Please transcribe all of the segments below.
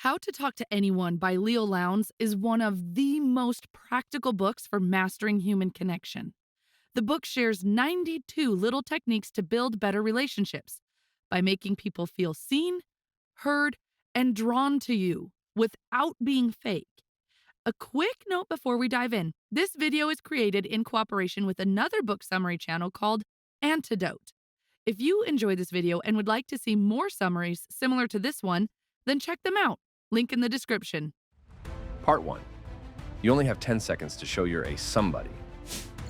How to Talk to Anyone by Leo Lowndes is one of the most practical books for mastering human connection. The book shares 92 little techniques to build better relationships by making people feel seen, heard, and drawn to you without being fake. A quick note before we dive in, this video is created in cooperation with another book summary channel called Antidote. If you enjoy this video and would like to see more summaries similar to this one, then check them out. Link in the description. Part 1. You only have 10 seconds to show you're a somebody.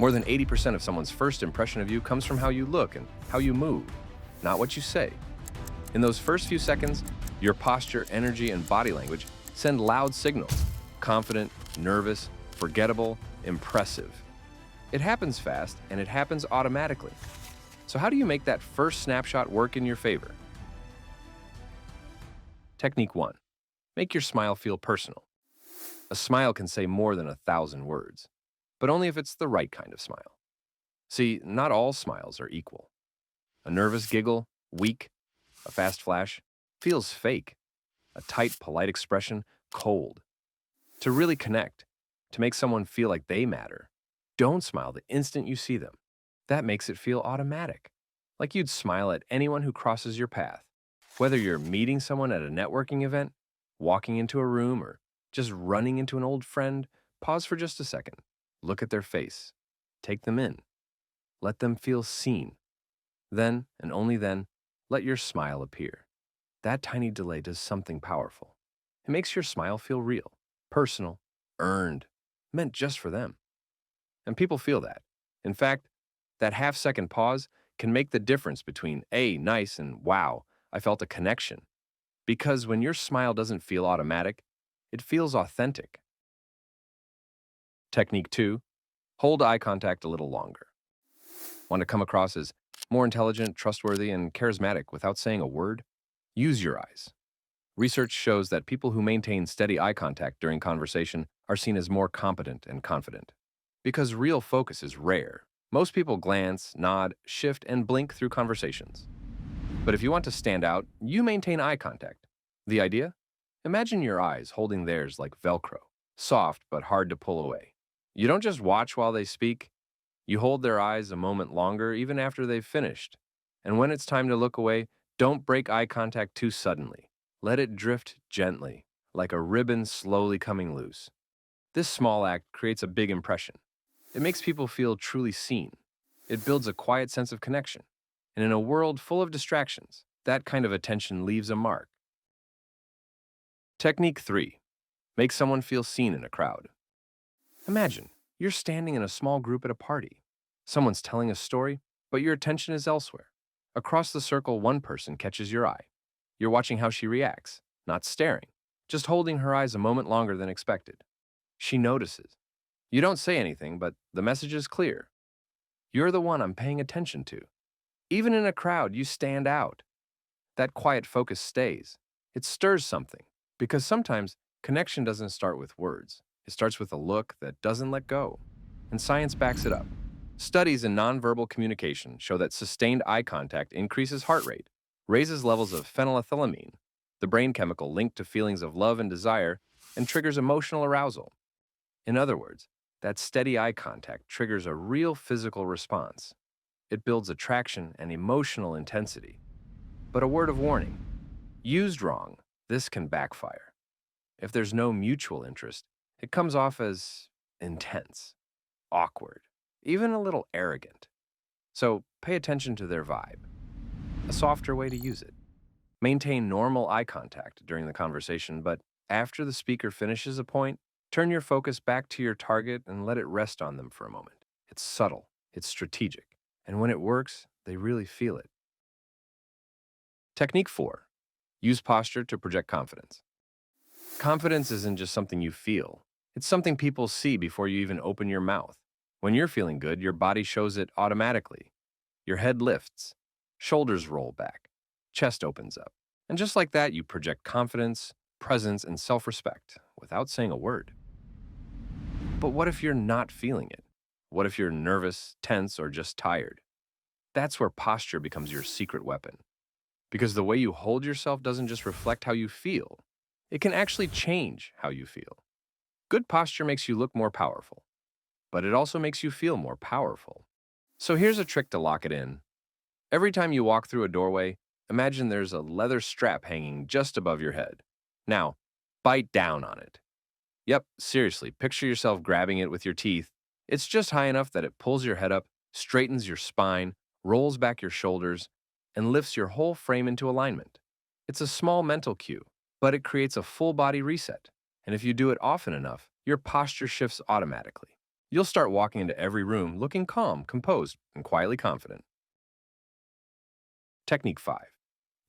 More than 80% of someone's first impression of you comes from how you look and how you move, not what you say. In those first few seconds, your posture, energy, and body language send loud signals: confident, nervous, forgettable, impressive. It happens fast, and it happens automatically. So how do you make that first snapshot work in your favor? Technique 1. Make your smile feel personal. A smile can say more than 1,000 words, but only if it's the right kind of smile. See, not all smiles are equal. A nervous giggle, weak. A fast flash, feels fake. A tight, polite expression, cold. To really connect, to make someone feel like they matter, don't smile the instant you see them. That makes it feel automatic, like you'd smile at anyone who crosses your path. Whether you're meeting someone at a networking event, walking into a room, or just running into an old friend, pause for just a second. Look at their face. Take them in. Let them feel seen. Then, and only then, let your smile appear. That tiny delay does something powerful. It makes your smile feel real, personal, earned, meant just for them. And people feel that. In fact, that half-second pause can make the difference between nice and wow, I felt a connection. Because when your smile doesn't feel automatic, it feels authentic. Technique 2. Hold eye contact a little longer. Want to come across as more intelligent, trustworthy, and charismatic without saying a word? Use your eyes. Research shows that people who maintain steady eye contact during conversation are seen as more competent and confident. Because real focus is rare, most people glance, nod, shift, and blink through conversations. But if you want to stand out, you maintain eye contact. The idea? Imagine your eyes holding theirs like Velcro, soft but hard to pull away. You don't just watch while they speak. You hold their eyes a moment longer even after they've finished. And when it's time to look away, don't break eye contact too suddenly. Let it drift gently, like a ribbon slowly coming loose. This small act creates a big impression. It makes people feel truly seen. It builds a quiet sense of connection. And in a world full of distractions, that kind of attention leaves a mark. Technique 3. Make someone feel seen in a crowd. Imagine you're standing in a small group at a party. Someone's telling a story, but your attention is elsewhere. Across the circle, one person catches your eye. You're watching how she reacts, not staring, just holding her eyes a moment longer than expected. She notices. You don't say anything, but the message is clear. You're the one I'm paying attention to. Even in a crowd, you stand out. That quiet focus stays. It stirs something, because sometimes connection doesn't start with words. It starts with a look that doesn't let go. And science backs it up. Studies in nonverbal communication show that sustained eye contact increases heart rate, raises levels of phenylethylamine, the brain chemical linked to feelings of love and desire, and triggers emotional arousal. In other words, that steady eye contact triggers a real physical response. It builds attraction and emotional intensity. But a word of warning: used wrong, this can backfire. If there's no mutual interest, it comes off as intense, awkward, even a little arrogant. So pay attention to their vibe. A softer way to use it. Maintain normal eye contact during the conversation, but after the speaker finishes a point, turn your focus back to your target and let it rest on them for a moment. It's subtle, it's strategic, and when it works, they really feel it. Technique 4. Use posture to project confidence. Confidence isn't just something you feel. It's something people see before you even open your mouth. When you're feeling good, your body shows it automatically. Your head lifts, shoulders roll back, chest opens up. And just like that, you project confidence, presence, and self-respect without saying a word. But what if you're not feeling it? What if you're nervous, tense, or just tired? That's where posture becomes your secret weapon. Because the way you hold yourself doesn't just reflect how you feel, It can actually change how you feel. Good posture makes you look more powerful, but it also makes you feel more powerful. So here's a trick to lock it in. Every time you walk through a doorway, imagine there's a leather strap hanging just above your head. Now, bite down on it. Yep, seriously, picture yourself grabbing it with your teeth. It's just high enough that it pulls your head up, straightens your spine, rolls back your shoulders, and lifts your whole frame into alignment. It's a small mental cue, but it creates a full body reset. And if you do it often enough, your posture shifts automatically. You'll start walking into every room looking calm, composed, and quietly confident. Technique 5.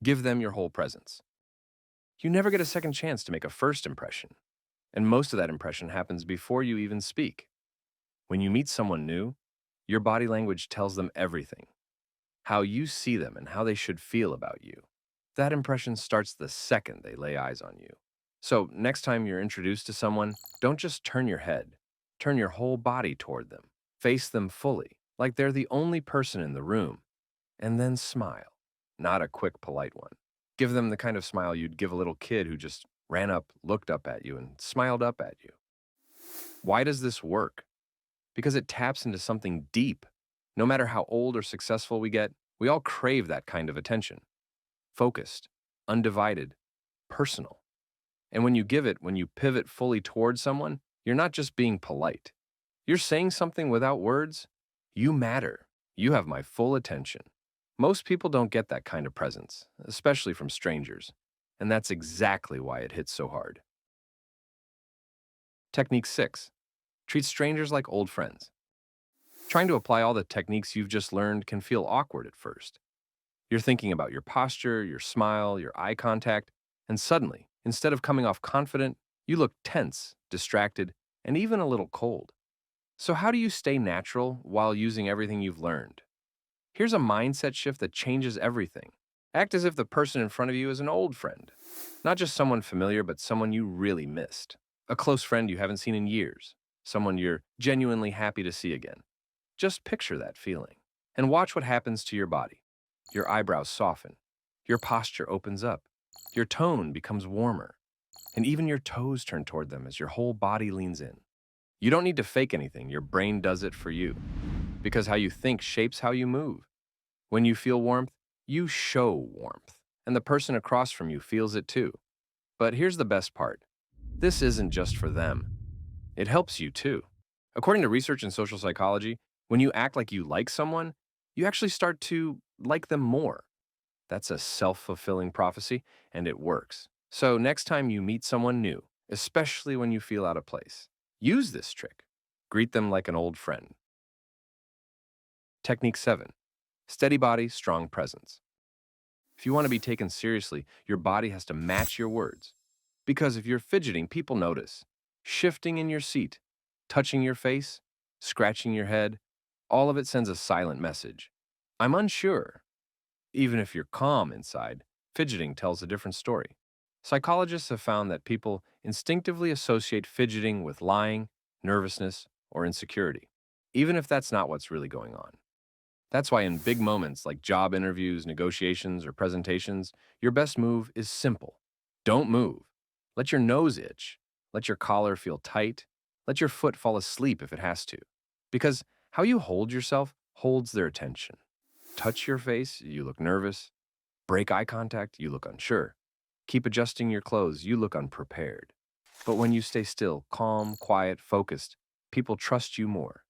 Give them your whole presence. You never get a second chance to make a first impression, and most of that impression happens before you even speak. When you meet someone new, your body language tells them everything, how you see them and how they should feel about you. That impression starts the second they lay eyes on you. So, next time you're introduced to someone, don't just turn your head, turn your whole body toward them. Face them fully, like they're the only person in the room, and then smile, not a quick, polite one. Give them the kind of smile you'd give a little kid who just ran up, looked up at you, and smiled up at you. Why does this work? Because it taps into something deep. No matter how old or successful we get, we all crave that kind of attention. Focused, undivided, personal. And when you give it, when you pivot fully towards someone, you're not just being polite. You're saying something without words. You matter. You have my full attention. Most people don't get that kind of presence, especially from strangers. And that's exactly why it hits so hard. Technique 6. Treat strangers like old friends. Trying to apply all the techniques you've just learned can feel awkward at first. You're thinking about your posture, your smile, your eye contact, and suddenly, instead of coming off confident, you look tense, distracted, and even a little cold. So how do you stay natural while using everything you've learned? Here's a mindset shift that changes everything. Act as if the person in front of you is an old friend, not just someone familiar, but someone you really missed. A close friend you haven't seen in years, someone you're genuinely happy to see again. Just picture that feeling and watch what happens to your body. Your eyebrows soften, your posture opens up, your tone becomes warmer, and even your toes turn toward them as your whole body leans in. You don't need to fake anything, your brain does it for you, because how you think shapes how you move. When you feel warmth, you show warmth, and the person across from you feels it too. But here's the best part. This isn't just for them. It helps you too. According to research in social psychology, when you act like you like someone, you actually start to like them more. That's a self-fulfilling prophecy, and it works. So next time you meet someone new, especially when you feel out of place, use this trick. Greet them like an old friend. Technique 7. Steady body, strong presence. If you want to be taken seriously, your body has to match your words. Because if you're fidgeting, people notice. Shifting in your seat, touching your face, scratching your head, all of it sends a silent message. I'm unsure. Even if you're calm inside, fidgeting tells a different story. Psychologists have found that people instinctively associate fidgeting with lying, nervousness, or insecurity, even if that's not what's really going on. That's why in big moments like job interviews, negotiations, or presentations, your best move is simple. Don't move. Let your nose itch. Let your collar feel tight. Let your foot fall asleep if it has to. Because how you hold yourself holds their attention. Touch your face, you look nervous. Break eye contact, you look unsure. Keep adjusting your clothes, you look unprepared. But when you stay still, calm, quiet, focused, people trust you more.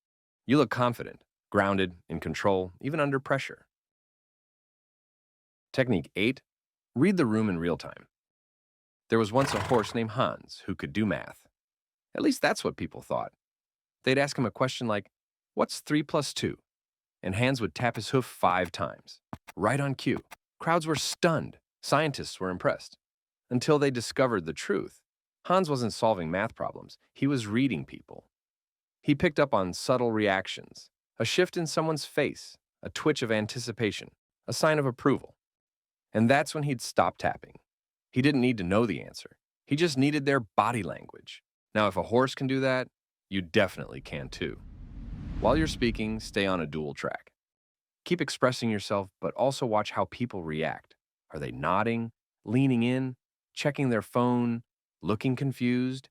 You look confident, grounded, in control, even under pressure. Technique 8. Read the room in real time. There was once a horse named Hans who could do math. At least that's what people thought. They'd ask him a question like, "What's 3 plus 2?" And Hans would tap his hoof 5 times, right on cue. Crowds were stunned. Scientists were impressed. Until they discovered the truth. Hans wasn't solving math problems. He was reading people. He picked up on subtle reactions, a shift in someone's face, a twitch of anticipation, a sign of approval. And that's when he'd stop tapping. He didn't need to know the answer. He just needed their body language. Now, if a horse can do that, you definitely can too. While you're speaking, stay on a dual track. Keep expressing yourself, but also watch how people react. Are they nodding, leaning in, checking their phone, looking confused.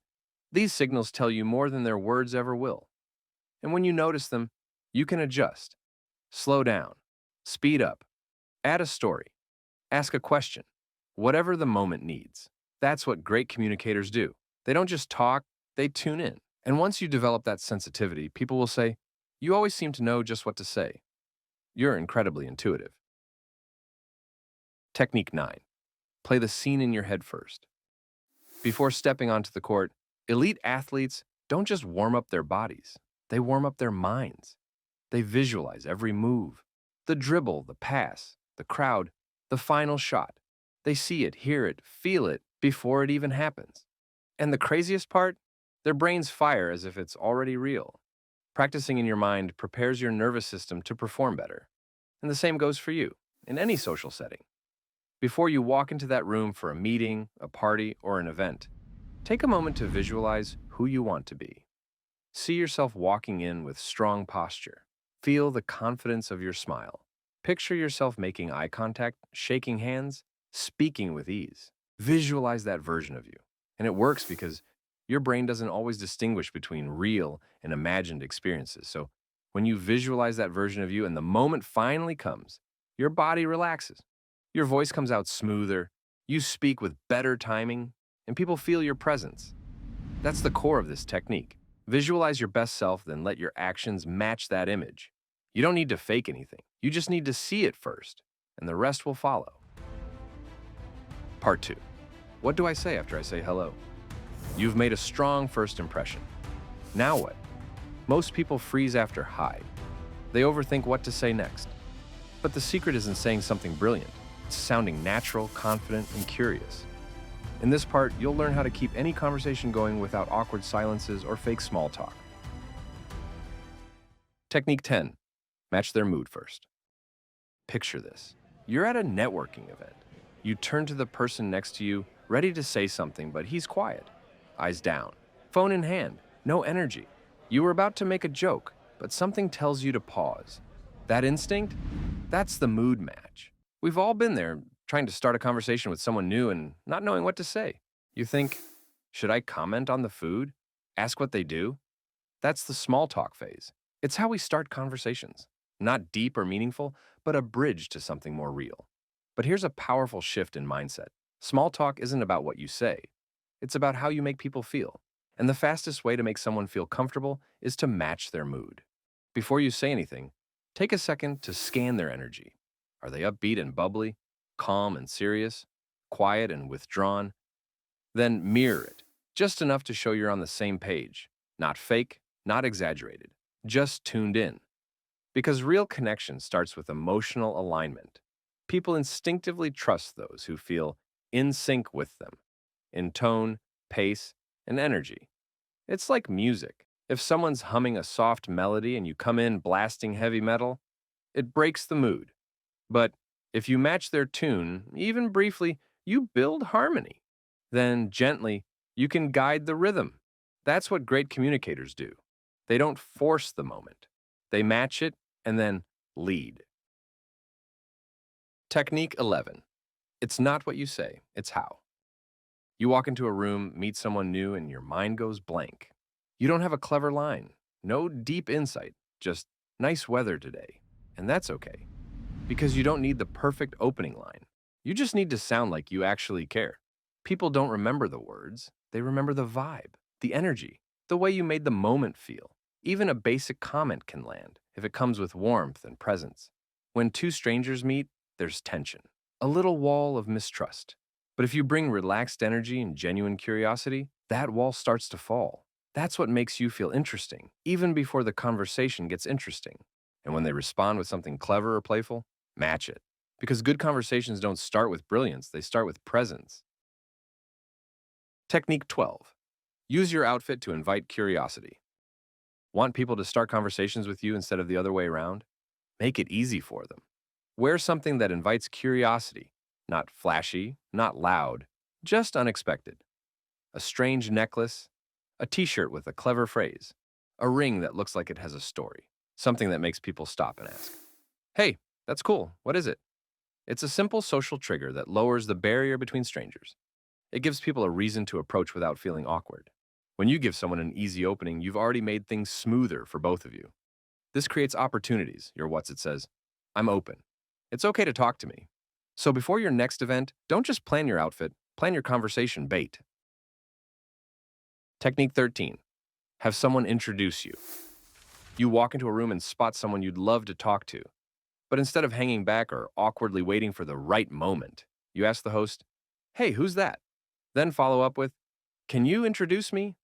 These signals tell you more than their words ever will. And when you notice them, you can adjust, slow down, speed up, add a story, ask a question, whatever the moment needs. That's what great communicators do. They don't just talk, they tune in. And once you develop that sensitivity, people will say, "You always seem to know just what to say. You're incredibly intuitive." Technique 9. Play the scene in your head first. Before stepping onto the court, elite athletes don't just warm up their bodies, they warm up their minds. They visualize every move, the dribble, the pass, the crowd, the final shot. They see it, hear it, feel it before it even happens. And the craziest part? Their brains fire as if it's already real. Practicing in your mind prepares your nervous system to perform better. And the same goes for you, in any social setting. Before you walk into that room for a meeting, a party, or an event, take a moment to visualize who you want to be. See yourself walking in with strong posture. Feel the confidence of your smile. Picture yourself making eye contact, shaking hands, speaking with ease. Visualize that version of you. And it works because your brain doesn't always distinguish between real and imagined experiences. So when you visualize that version of you and the moment finally comes, your body relaxes. Your voice comes out smoother, you speak with better timing, and people feel your presence. That's the core of this technique. Visualize your best self, then let your actions match that image. You don't need to fake anything. You just need to see it first, and the rest will follow. Part 2. What do I say after I say hello? You've made a strong first impression. Now what? Most people freeze after hi. They overthink what to say next. But the secret isn't saying something brilliant. It's sounding natural, confident, and curious. In this part, you'll learn how to keep any conversation going without awkward silences or fake small talk. Technique 10. Match their mood first. Picture this. You're at a networking event. You turn to the person next to you, ready to say something, but he's quiet. Eyes down, phone in hand, no energy. You were about to make a joke, but something tells you to pause. That instinct? That's the mood match. We've all been there, trying to start a conversation with someone new and not knowing what to say. You think, should I comment on the food? Ask what they do? That's the small talk phase. It's how we start conversations. Not deep or meaningful, but a bridge to something more real. But here's a powerful shift in mindset. Small talk isn't about what you say. It's about how you make people feel. And the fastest way to make someone feel comfortable is to match their mood. Before you say anything, take a second to scan their energy. Are they upbeat and bubbly, calm and serious, quiet and withdrawn? Then mirror it, just enough to show you're on the same page. Not fake, not exaggerated, just tuned in. Because real connection starts with emotional alignment. People instinctively trust those who feel in sync with them, in tone, pace, and energy. It's like music. If someone's humming a soft melody and you come in blasting heavy metal, it breaks the mood. But if you match their tune, even briefly, you build harmony. Then, gently, you can guide the rhythm. That's what great communicators do. They don't force the moment. They match it and then lead. Technique 11. It's not what you say, it's how. You walk into a room, meet someone new, and your mind goes blank. You don't have a clever line, no deep insight, just nice weather today. And that's okay, because you don't need the perfect opening line. You just need to sound like you actually care. People don't remember the words, they remember the vibe, the energy, the way you made the moment feel. Even a basic comment can land if it comes with warmth and presence. When two strangers meet, there's tension, a little wall of mistrust. But if you bring relaxed energy and genuine curiosity, that wall starts to fall. That's what makes you feel interesting, even before the conversation gets interesting. And when they respond with something clever or playful, match it. Because good conversations don't start with brilliance, they start with presence. Technique 12. Use your outfit to invite curiosity. Want people to start conversations with you instead of the other way around? Make it easy for them. Wear something that invites curiosity, not flashy, not loud, just unexpected. A strange necklace, a t-shirt with a clever phrase, a ring that looks like it has a story, something that makes people stop and ask, "Hey, that's cool, what is it?" It's a simple social trigger that lowers the barrier between strangers. It gives people a reason to approach without feeling awkward. When you give someone an easy opening, you've already made things smoother for both of you. This creates opportunities. Your what's it says, I'm open. It's okay to talk to me. So before your next event, don't just plan your outfit, plan your conversation bait. Technique 13. Have someone introduce you. You walk into a room and spot someone you'd love to talk to. But instead of hanging back or awkwardly waiting for the right moment, you ask the host, hey, who's that? Then follow up with, can you introduce me?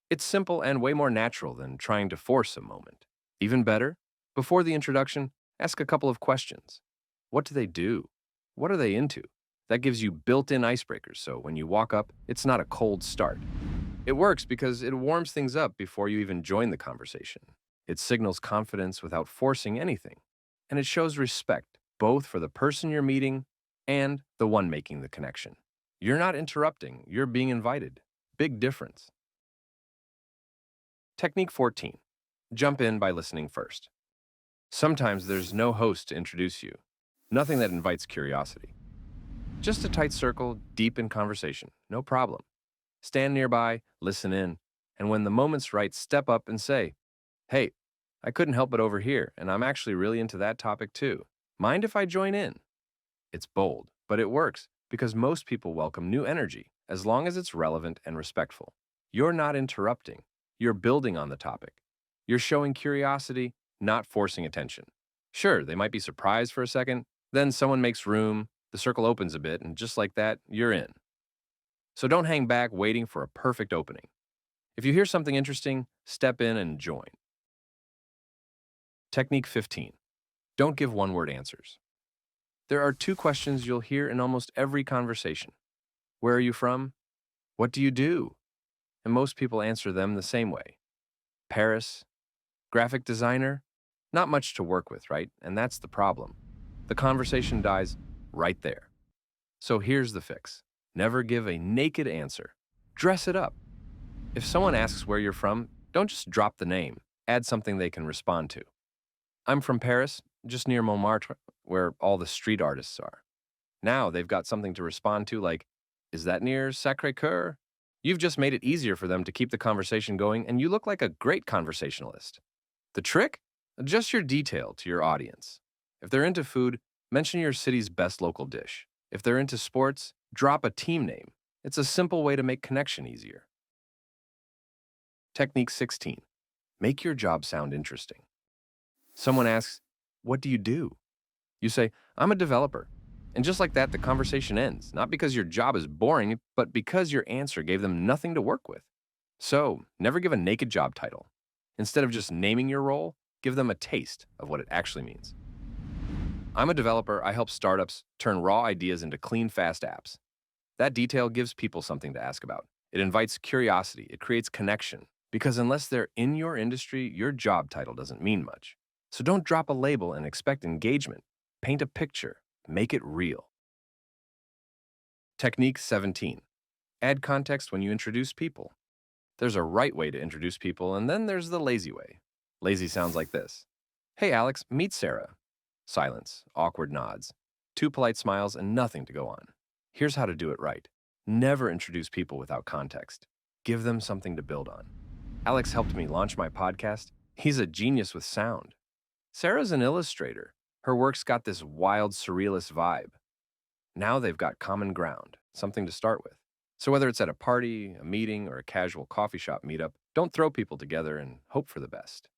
It's simple and way more natural than trying to force a moment. Even better, before the introduction, ask a couple of questions. What do they do? What are they into? That gives you built-in icebreakers, so when you walk up, it's not a cold start. It works because it warms things up before you even join the conversation. It signals confidence without forcing anything. And it shows respect, both for the person you're meeting and the one making the connection. You're not interrupting, you're being invited. Big difference. Technique 14. Jump in by listening first. Sometimes there's no host to introduce you. Nothing that invites curiosity. Just a tight circle, deep in conversation. No problem. Stand nearby, listen in, and when the moment's right, step up and say, hey, I couldn't help but overhear, and I'm actually really into that topic too. Mind if I join in? It's bold, but it works because most people welcome new energy as long as it's relevant and respectful. You're not interrupting. You're building on the topic. You're showing curiosity, not forcing attention. Sure, they might be surprised for a second, then someone makes room, the circle opens a bit, and just like that, you're in. So don't hang back waiting for a perfect opening. If you hear something interesting, step in and join. Technique 15. Don't give one-word answers. There are two questions you'll hear in almost every conversation. Where are you from? What do you do? And most people answer them the same way. Paris? Graphic designer? Not much to work with, right? And that's the problem. The conversation dies right there. So here's the fix. Never give a naked answer. Dress it up. If someone asks where you're from, don't just drop the name. Add something they can respond to. I'm from Paris, just near Montmartre, where all the street artists are. Now they've got something to respond to like, is that near Sacré-Cœur? You've just made it easier for them to keep the conversation going, and you look like a great conversationalist. The trick? Adjust your detail to your audience. If they're into food, mention your city's best local dish. If they're into sports, drop a team name. It's a simple way to make connection easier. Technique 16. Make your job sound interesting. Someone asks, what do you do? You say, I'm a developer. And just like that, the conversation ends, not because your job is boring, but because your answer gave them nothing to work with. So, never give a naked job title. Instead of just naming your role, give them a taste of what it actually means. I'm a developer. I help startups turn raw ideas into clean, fast apps. That detail gives people something to ask about. It invites curiosity. It creates connection. Because unless they're in your industry, your job title doesn't mean much. So don't drop a label and expect engagement. Paint a picture. Make it real. Technique 17. Add context when you introduce people. There's a right way to introduce people, and then there's the lazy way. Lazy sounds like this. Hey, Alex, meet Sarah. Silence, awkward nods, two polite smiles, and nothing to go on. Here's how to do it right. Never introduce people without context. Give them something to build on. Alex helped me launch my podcast. He's a genius with sound. Sarah's an illustrator. Her work's got this wild, surrealist vibe. Now they've got common ground, something to start with. So whether it's at a party, a meeting, or a casual coffee shop meetup, don't throw people together and hope for the best.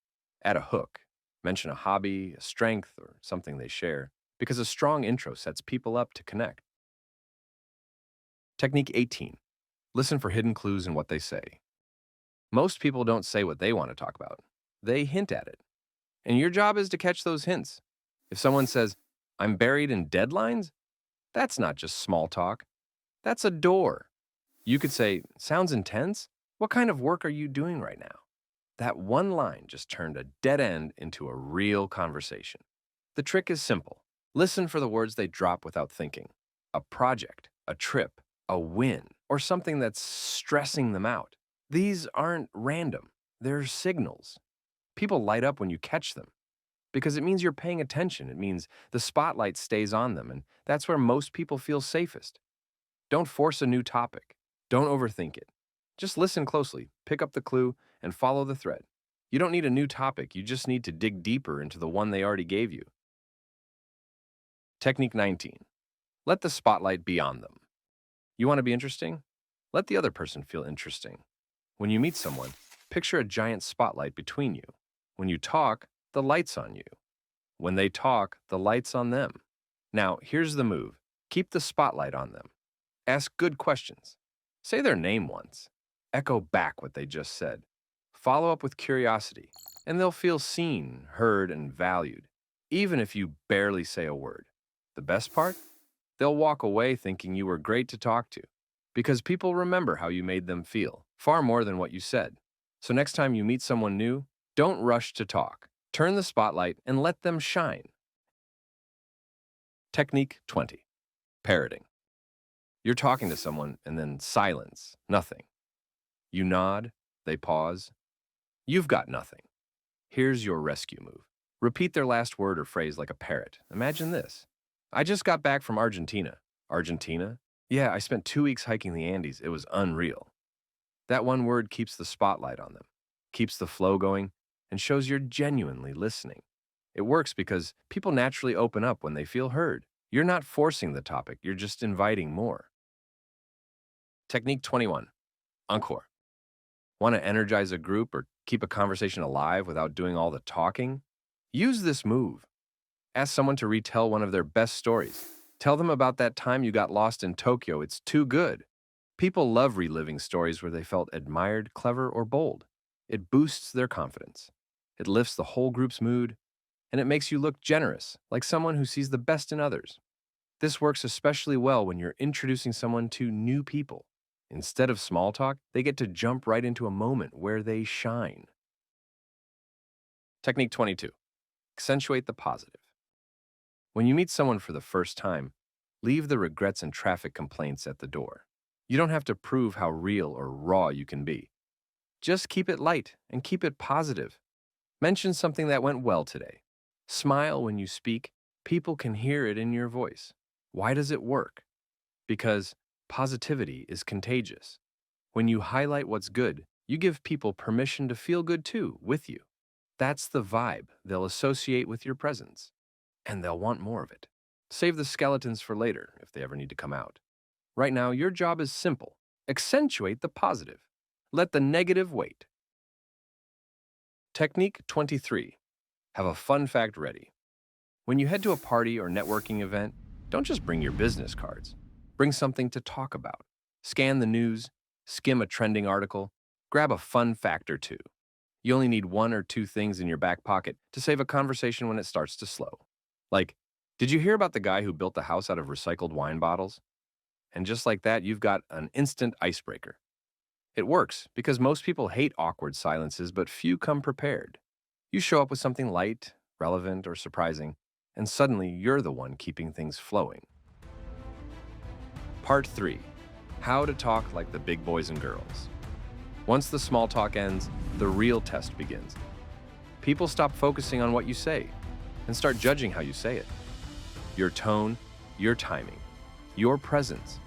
Add a hook. Mention a hobby, a strength, or something they share, because a strong intro sets people up to connect. Technique 18. Listen for hidden clues in what they say. Most people don't say what they want to talk about. They hint at it. And your job is to catch those hints. If someone says, I'm buried in deadlines, that's not just small talk. That's a door. You could say, sounds intense? What kind of work are you doing right now? That one line just turned a dead end into a real conversation. The trick is simple. Listen for the words they drop without thinking. A project, a trip, a win, or something that's stressing them out. These aren't random. They're signals. People light up when you catch them because it means you're paying attention. It means the spotlight stays on them, and that's where most people feel safest. Don't force a new topic. Don't overthink it. Just listen closely, pick up the clue, and follow the thread. You don't need a new topic, you just need to dig deeper into the one they already gave you. Technique 19. Let the spotlight be on them. You want to be interesting? Let the other person feel interesting. When you meet someone, picture a giant spotlight between you. When you talk, the light's on you. When they talk, the light's on them. Now, here's the move. Keep the spotlight on them. Ask good questions. Say their name once. Echo back what they just said. Follow up with curiosity, and they'll feel seen, heard, and valued, even if you barely say a word. The best part? They'll walk away thinking you were great to talk to, because people remember how you made them feel, far more than what you said. So next time you meet someone new, don't rush to talk. Turn the spotlight and let them shine. Technique 20. Parroting. You're talking to someone and then silence, nothing. You nod, they pause. You've got nothing. Here's your rescue move. Repeat their last word or phrase like a parrot. Imagine this. I just got back from Argentina. Argentina? Yeah, I spent 2 weeks hiking the Andes. It was unreal. That one word keeps the spotlight on them, keeps the flow going, and shows you're genuinely listening. It works because people naturally open up when they feel heard. You're not forcing the topic, you're just inviting more. Technique 21. Encore. Want to energize a group or keep a conversation alive without doing all the talking? Use this move. Ask someone to retell one of their best stories. Tell them about that time you got lost in Tokyo. It's too good. People love reliving stories where they felt admired, clever, or bold. It boosts their confidence. It lifts the whole group's mood, and it makes you look generous, like someone who sees the best in others. This works especially well when you're introducing someone to new people. Instead of small talk, they get to jump right into a moment where they shine. Technique 22. Accentuate the positive. When you meet someone for the first time, leave the regrets and traffic complaints at the door. You don't have to prove how real or raw you can be. Just keep it light and keep it positive. Mention something that went well today. Smile when you speak. People can hear it in your voice. Why does it work? Because positivity is contagious. When you highlight what's good, you give people permission to feel good too, with you. That's the vibe they'll associate with your presence, and they'll want more of it. Save the skeletons for later if they ever need to come out. Right now, your job is simple. Accentuate the positive. Let the negative wait. Technique 23. Have a fun fact ready. When you head to a party or networking event, don't just bring your business cards. Bring something to talk about. Scan the news, skim a trending article, grab a fun fact or two. You only need 1 or 2 things in your back pocket to save a conversation when it starts to slow. Like, did you hear about the guy who built the house out of recycled wine bottles? And just like that, you've got an instant icebreaker. It works because most people hate awkward silences, but few come prepared. You show up with something light, relevant, or surprising, and suddenly you're the one keeping things flowing. Part 3. How to talk like the big boys and girls. Once the small talk ends, the real test begins. People stop focusing on what you say and start judging how you say it. Your tone, your timing, your presence.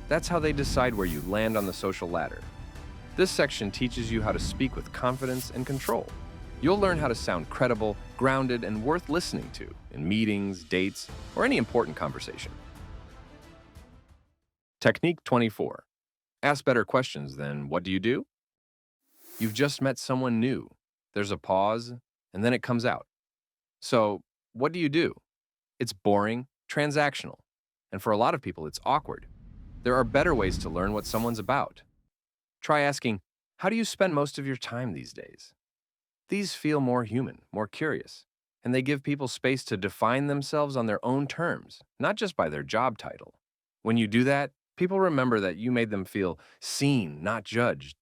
That's how they decide where you land on the social ladder. This section teaches you how to speak with confidence and control. You'll learn how to sound credible, grounded, and worth listening to in meetings, dates, or any important conversation. Technique 24. Ask better questions than what do you do? You've just met someone new. There's a pause, and then it comes out. So, what do you do? It's boring, transactional, and for a lot of people, it's awkward. There are better ways to learn what someone's about. Try asking, how do you spend most of your time these days? These feel more human, more curious, and they give people space to define themselves on their own terms, not just by their job title. When you do that, people remember that you made them feel seen, not judged.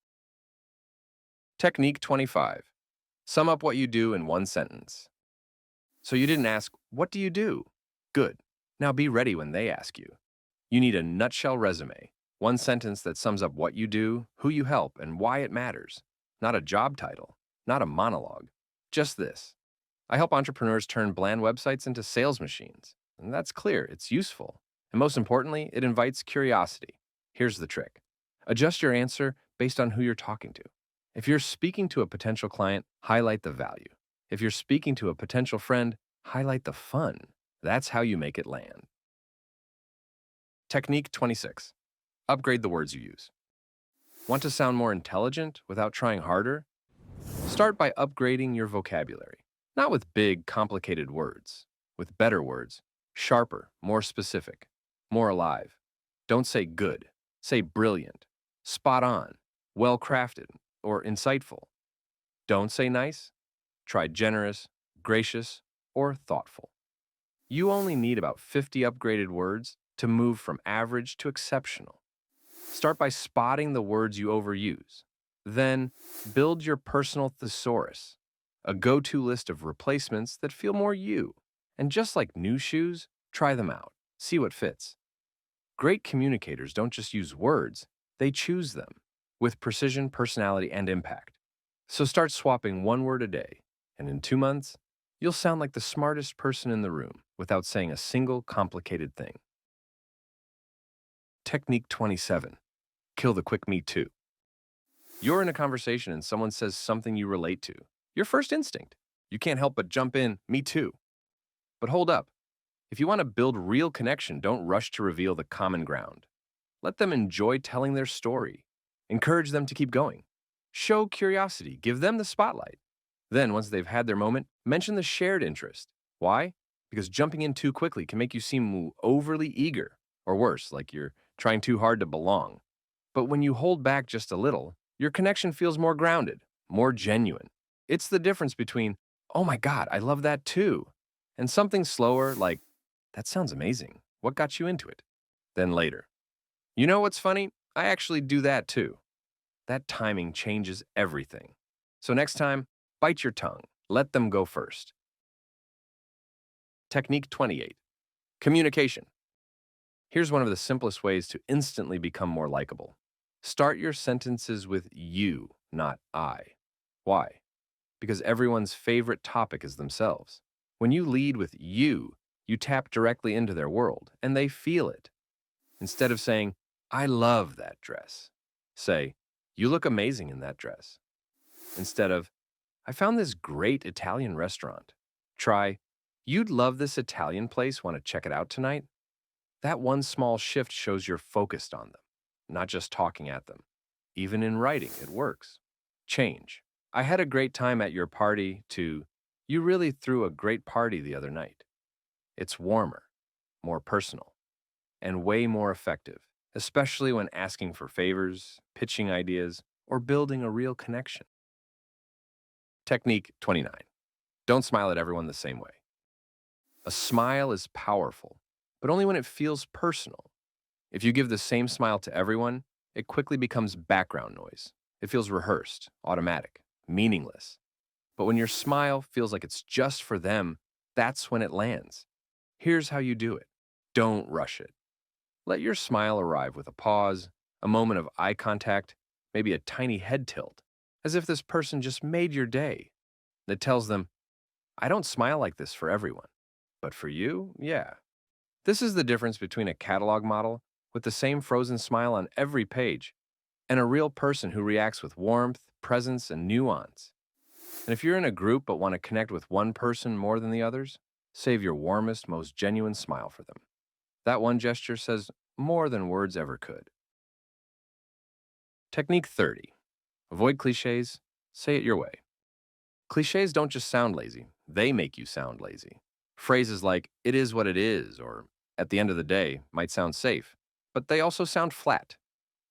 Technique 25. Sum up what you do in 1 sentence. So you didn't ask, what do you do? Good. Now be ready when they ask you. You need a nutshell resume, 1 sentence that sums up what you do, who you help, and why it matters. Not a job title, not a monologue. Just this. I help entrepreneurs turn bland websites into sales machines. And that's clear, it's useful. And most importantly, it invites curiosity. Here's the trick. Adjust your answer based on who you're talking to. If you're speaking to a potential client, highlight the value. If you're speaking to a potential friend, highlight the fun. That's how you make it land. Technique 26. Upgrade the words you use. Want to sound more intelligent without trying harder? Start by upgrading your vocabulary. Not with big, complicated words, with better words, sharper, more specific, more alive. Don't say good, say brilliant, spot on, well crafted, or insightful. Don't say nice, try generous, gracious, or thoughtful. You only need about 50 upgraded words to move from average to exceptional. Start by spotting the words you overuse. Then, build your personal thesaurus, a go-to list of replacements that feel more you. And just like new shoes, try them out, see what fits. Great communicators don't just use words, they choose them with precision, personality, and impact. So start swapping one word a day, and in 2 months, you'll sound like the smartest person in the room without saying a single complicated thing. Technique 27. Kill the quick me too. You're in a conversation and someone says something you relate to. Your first instinct. You can't help but jump in, me too. But hold up. If you want to build real connection, don't rush to reveal the common ground. Let them enjoy telling their story. Encourage them to keep going. Show curiosity. Give them the spotlight. Then, once they've had their moment, mention the shared interest. Why? Because jumping in too quickly can make you seem overly eager, or worse, like you're trying too hard to belong. But when you hold back just a little, your connection feels more grounded, more genuine. It's the difference between, oh my God, I love that too, and something slower like, that sounds amazing. What got you into it? Then later, you know what's funny? I actually do that too. That timing changes everything. So next time, bite your tongue. Let them go first. Technique 28. Communication. Here's one of the simplest ways to instantly become more likable. Start your sentences with you, not I. Why? Because everyone's favorite topic is themselves. When you lead with you tap directly into their world, and they feel it. Instead of saying, I love that dress, say, you look amazing in that dress. Instead of, I found this great Italian restaurant. Try, you'd love this Italian place, want to check it out tonight? That one small shift shows you're focused on them, not just talking at them. Even in writing, it works. Change. I had a great time at your party to, you really threw a great party the other night. It's warmer, more personal, and way more effective, especially when asking for favors, pitching ideas, or building a real connection. Technique 29. Don't smile at everyone the same way. A smile is powerful, but only when it feels personal. If you give the same smile to everyone, it quickly becomes background noise. It feels rehearsed, automatic, meaningless. But when your smile feels like it's just for them, that's when it lands. Here's how you do it. Don't rush it. Let your smile arrive with a pause, a moment of eye contact, maybe a tiny head tilt, as if this person just made your day. That tells them, I don't smile like this for everyone, but for you, yeah. This is the difference between a catalog model with the same frozen smile on every page and a real person who reacts with warmth, presence, and nuance. And if you're in a group but want to connect with one person more than the others, save your warmest, most genuine smile for them. That one gesture says more than words ever could. Technique 30. Avoid cliches, say it your way. Cliches don't just sound lazy, they make you sound lazy. Phrases like, it is what it is, or at the end of the day, might sound safe, but they also sound flat.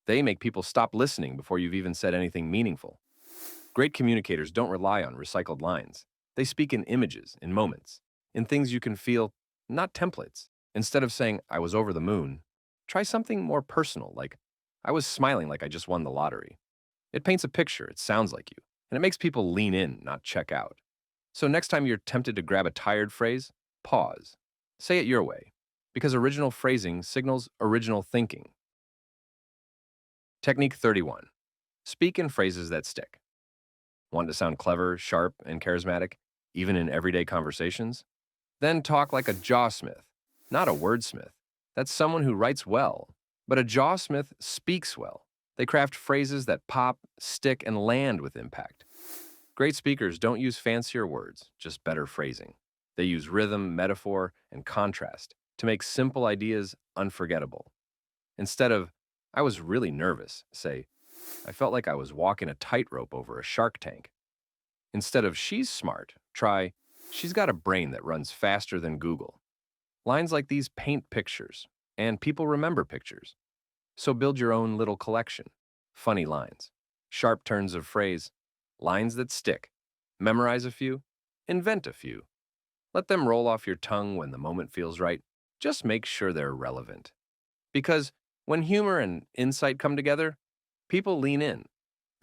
They make people stop listening before you've even said anything meaningful. Great communicators don't rely on recycled lines. They speak in images, in moments, in things you can feel, not templates. Instead of saying, I was over the moon, try something more personal, like, I was smiling like I just won the lottery. It paints a picture, it sounds like you, and it makes people lean in, not check out. So next time you're tempted to grab a tired phrase, pause. Say it your way, because original phrasing signals original thinking. Technique 31. Speak in phrases that stick. Want to sound clever, sharp, and charismatic, even in everyday conversations? Then talk like a jawsmith, not a wordsmith. That's someone who writes well, but a jawsmith speaks well. They craft phrases that pop, stick, and land with impact. Great speakers don't use fancier words, just better phrasing. They use rhythm, metaphor, and contrast to make simple ideas unforgettable. Instead of, I was really nervous, say, I felt like I was walking a tightrope over a shark tank. Instead of, she's smart, try, she's got a brain that runs faster than Google. Lines like these paint pictures, and people remember pictures. So build your own little collection. Funny lines, sharp turns of phrase, lines that stick. Memorize a few, invent a few. Let them roll off your tongue when the moment feels right. Just make sure they're relevant. Because when humor and insight come together, people lean in,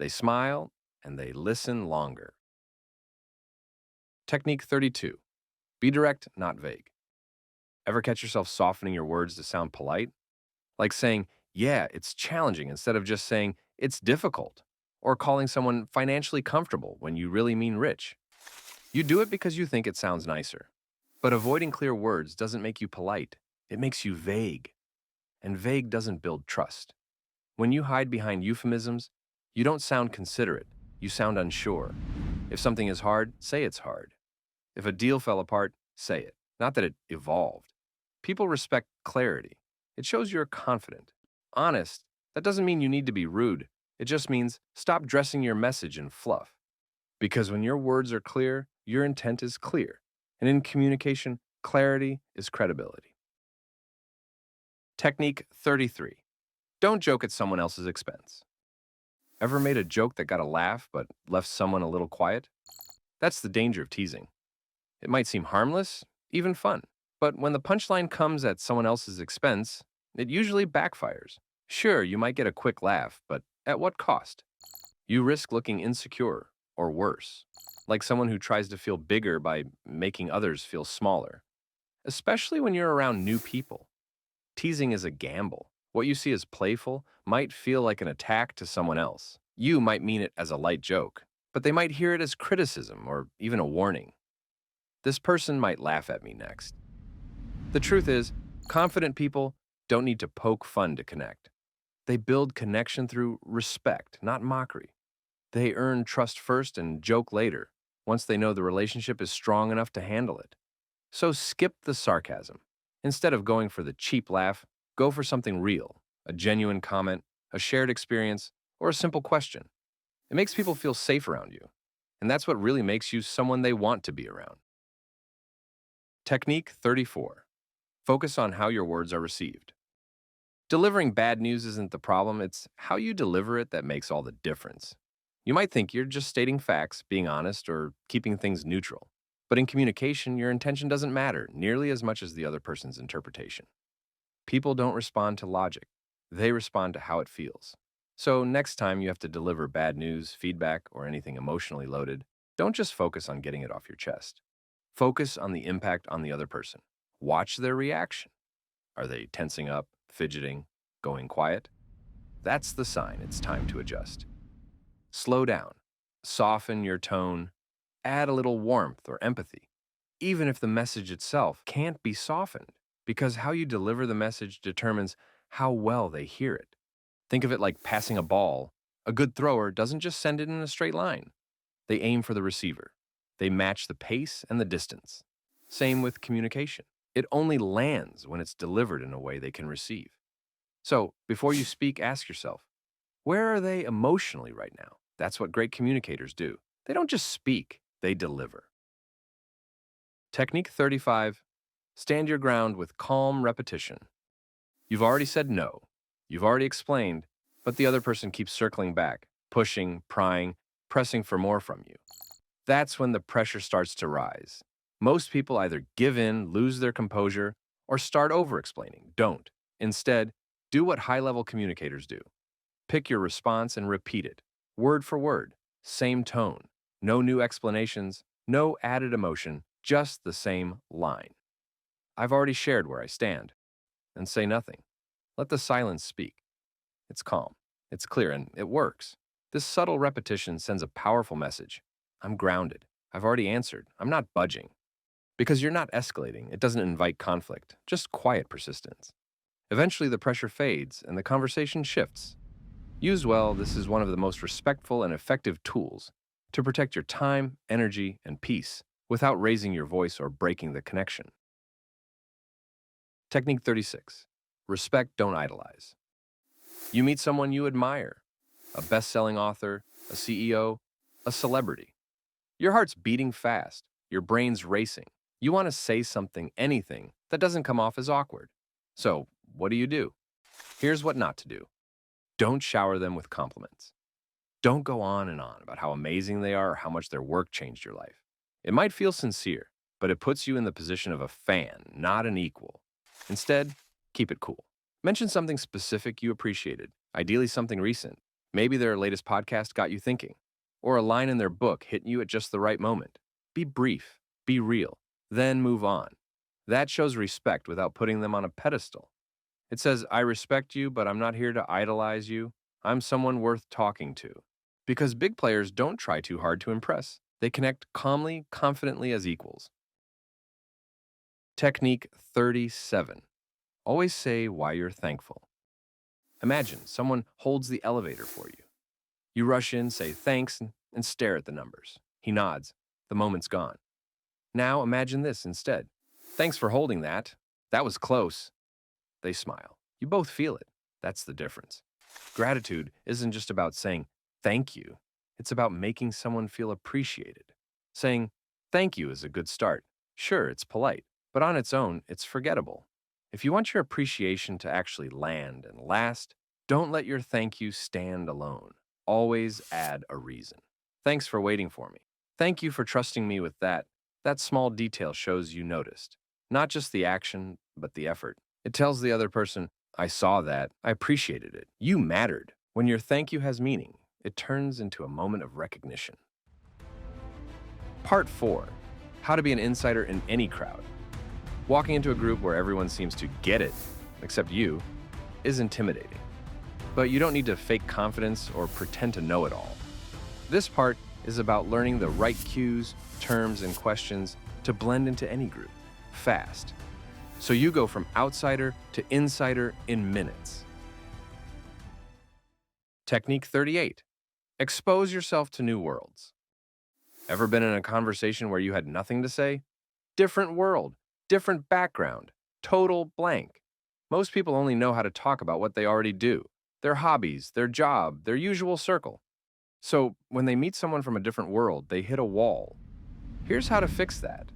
they smile, and they listen longer. Technique 32. Be direct, not vague. Ever catch yourself softening your words to sound polite? Like saying, yeah, it's challenging instead of just saying, it's difficult. Or calling someone financially comfortable when you really mean rich. You do it because you think it sounds nicer. But avoiding clear words doesn't make you polite. It makes you vague. And vague doesn't build trust. When you hide behind euphemisms, you don't sound considerate. You sound unsure. If something is hard, say it's hard. If a deal fell apart, say it. Not that it evolved. People respect clarity. It shows you're confident. Honest, that doesn't mean you need to be rude. It just means stop dressing your message in fluff. Because when your words are clear, your intent is clear. And in communication, clarity is credibility. Technique 33. Don't joke at someone else's expense. Ever made a joke that got a laugh but left someone a little quiet? That's the danger of teasing. It might seem harmless, even fun. But when the punchline comes at someone else's expense, it usually backfires. Sure, you might get a quick laugh, but at what cost? You risk looking insecure, or worse, like someone who tries to feel bigger by making others feel smaller. Especially when you're around new people. Teasing is a gamble. What you see as playful might feel like an attack to someone else. You might mean it as a light joke, but they might hear it as criticism or even a warning. This person might laugh at me next. The truth is, confident people don't need to poke fun to connect. They build connection through respect, not mockery. They earn trust first and joke later, once they know the relationship is strong enough to handle it. So skip the sarcasm. Instead of going for the cheap laugh, go for something real, a genuine comment, a shared experience, or a simple question. It makes people feel safe around you, and that's what really makes you someone they want to be around. Technique 34. Focus on how your words are received. Delivering bad news isn't the problem, it's how you deliver it that makes all the difference. You might think you're just stating facts, being honest, or keeping things neutral. But in communication, your intention doesn't matter nearly as much as the other person's interpretation. People don't respond to logic. They respond to how it feels. So next time you have to deliver bad news, feedback, or anything emotionally loaded, don't just focus on getting it off your chest. Focus on the impact on the other person. Watch their reaction. Are they tensing up, fidgeting, going quiet? That's the sign it's time to adjust. Slow down. Soften your tone. Add a little warmth or empathy, even if the message itself can't be softened, because how you deliver the message determines how well they hear it. Think of it like passing a ball. A good thrower doesn't just send it in a straight line. They aim for the receiver. They match the pace and the distance. Same with communication. It only lands when it's delivered in a way they can receive. So, before you speak, ask yourself, where are they emotionally right now? That's what great communicators do. They don't just speak, they deliver. Technique 35. Stand your ground with calm repetition. You've already said no. You've already explained, but the other person keeps circling back, pushing, prying, pressing for more from you. That's when the pressure starts to rise. Most people either give in, lose their composure, or start over-explaining. Don't. Instead, do what high-level communicators do. Pick your response and repeat it, word for word, same tone. No new explanations, no added emotion, just the same line. I've already shared where I stand. And say nothing. Let the silence speak. It's calm, it's clear, and it works. This subtle repetition sends a powerful message. I'm grounded. I've already answered. I'm not budging. Because you're not escalating, it doesn't invite conflict, just quiet persistence. Eventually, the pressure fades and the conversation shifts. Used well, this is one of the most respectful and effective tools to protect your time, energy, and peace without raising your voice or breaking the connection. Technique 36. Respect, don't idolize. You meet someone you admire, a best-selling author, a CEO, a celebrity. Your heart's beating fast, your brain's racing. You want to say something, anything, that doesn't come off as awkward. So, what do? Here's what not to do. Don't shower them with compliments. Don't go on and on about how amazing they are or how much their work changed your life. It might feel sincere, but it puts you in the position of a fan, not an equal. Instead, keep it cool. Mention something specific you appreciated, ideally something recent. Maybe their latest podcast got you thinking, or a line in their book hit you at just the right moment. Be brief, be real, then move on. That shows respect without putting them on a pedestal. It says, I respect you, but I'm not here to idolize you. I'm someone worth talking to. Because big players don't try too hard to impress. They connect calmly, confidently as equals. Technique 37. Always say why you're thankful. Imagine someone holds the elevator for you. You rush in, say thanks, and stare at the numbers. He nods. The moment's gone. Now imagine this instead. Thanks for holding that. That was close. They smile. You both feel it. That's the difference. Gratitude isn't just about saying thank you. It's about making someone feel appreciated. Saying thank you is a good start. Sure, it's polite, but on its own, it's forgettable. If you want your appreciation to actually land and last, don't let your thank you stand alone. Always add a reason. Thanks for waiting for me. Thank you for trusting me with that. That small detail shows you noticed. Not just the action, but the effort. It tells the other person, I saw that, I appreciated it, you mattered. When your thank you has meaning, it turns into a moment of recognition. Part 4. How to be an insider in any crowd. Walking into a group where everyone seems to get it, except you, is intimidating. But you don't need to fake confidence or pretend to know it all. This part is about learning the right cues, terms, and questions to blend into any group, fast. So you go from outsider to insider in minutes. Technique 38. Expose yourself to new worlds. Ever been in a conversation where you had nothing to say? Different world, different background, total blank. Most people only know how to talk about what they already do, their hobbies, their job, their usual circle. So when they meet someone from a different world, they hit a wall. Here's how to fix that.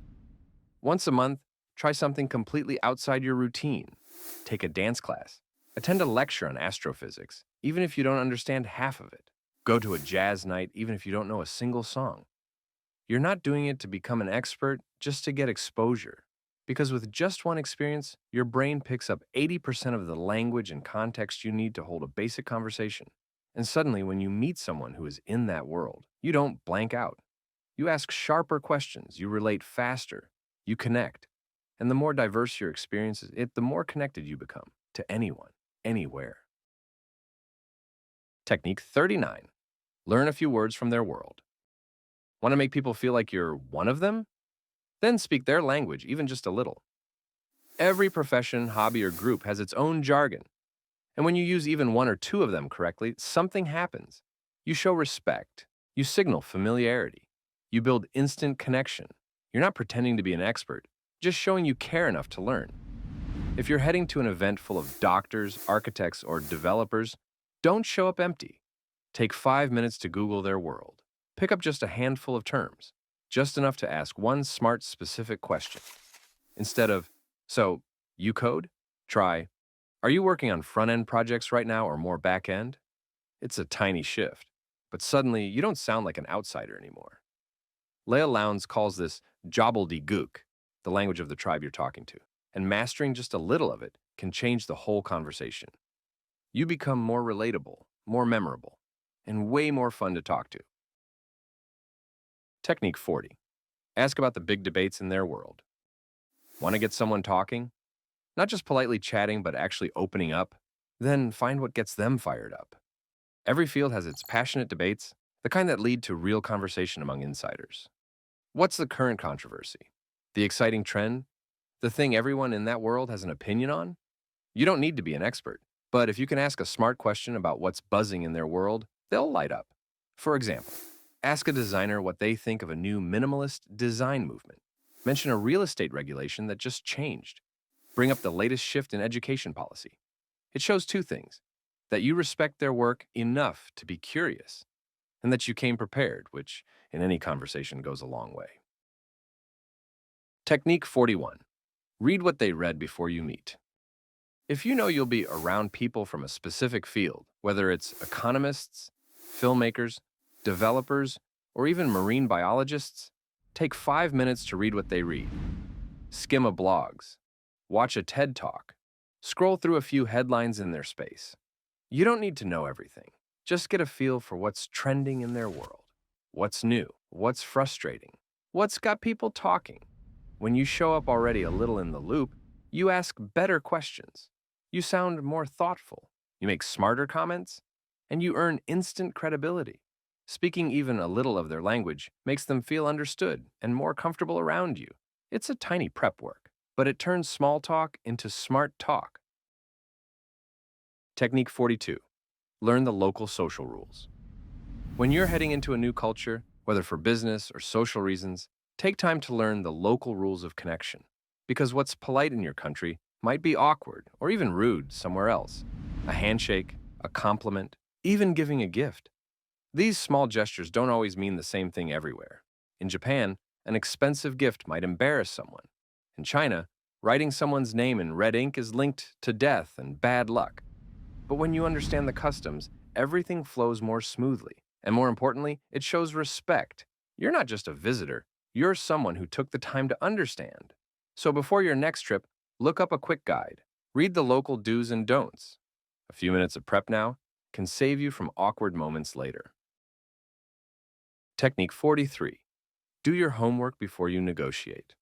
Once a month, try something completely outside your routine. Take a dance class. Attend a lecture on astrophysics, even if you don't understand half of it. Go to a jazz night, even if you don't know a single song. You're not doing it to become an expert, just to get exposure. Because with just one experience, your brain picks up 80% of the language and context you need to hold a basic conversation. And suddenly, when you meet someone who is in that world, you don't blank out. You ask sharper questions, you relate faster, you connect. And the more diverse your experience is, the more connected you become to anyone, anywhere. Technique 39. Learn a few words from their world. Want to make people feel like you're one of them? Then speak their language, even just a little. Every profession, hobby, or group has its own jargon. And when you use even one or two of them correctly, something happens. You show respect. You signal familiarity. You build instant connection. You're not pretending to be an expert, just showing you care enough to learn. If you're heading to an event full of doctors, architects, or developers, don't show up empty. Take 5 minutes to Google their world. Pick up just a handful of terms, just enough to ask one smart, specific question. Instead of, so, you code? Try, are you working on front-end projects right now or more back-end? It's a tiny shift, but suddenly you don't sound like an outsider anymore. Leah Lowndes calls this gobbledygook, the language of the tribe you're talking to, and mastering just a little of it can change the whole conversation. You become more relatable, more memorable, and way more fun to talk to. Technique 40. Ask about the big debates in their world. Want to get someone talking? Not just politely chatting, but actually opening up? Then find what gets them fired up. Every field has its passionate debates, the kind that lead to real conversation among insiders. What's the current controversy? The exciting trend? The thing everyone in that world has an opinion on? You don't need to be an expert. But if you can ask a smart question about what's buzzing in their world, they'll light up. For example, ask a designer what they think of a new minimalist design movement. Mention a real estate regulation that just changed. Bring up the latest shift in education policy. It shows two things: that you respect their work enough to be curious, and that you came prepared, which in any conversation goes a long way. Technique 41. Read what they read before you meet. If you know you'll be around people from a specific field, whether it's economists, filmmakers, developers, or even marine biologists, take 5 minutes to read what they read. Skim a blogs, watch a TED Talk, scroll through a few headlines in their space. You don't need to know everything. Just get a feel for what's trending in their world. What's new? What's frustrating? What's got people talking? When you show up already a little in the loop, you ask better questions. You sound more thoughtful. You make smarter comments, and you earn instant credibility. Speaking even a little of their language makes them feel understood and more comfortable around you. It's a tiny prep work, but it turns small talk into smart talk. Technique 42. Learn the local social rules. When you're heading into a new culture, whether for business or social reasons, take time to learn the local rules of connection. Because what's polite in your country might be awkward or even rude somewhere else. A handshake, a compliment, even giving a gift. These small gestures don't always mean the same thing everywhere. In Japan, an expensive gift might embarrass someone. In China, writing someone's name in red ink is linked to death and bad luck. But when you understand the customs, everything flows more smoothly. And more importantly, it shows respect. You're not just a visitor, you're someone who took the time to understand. So before your next trip, look up a quick guide. Read the local do's and don'ts. A few minutes of prep now can save you from awkward moments later. Technique 43. Do your homework before you negotiate.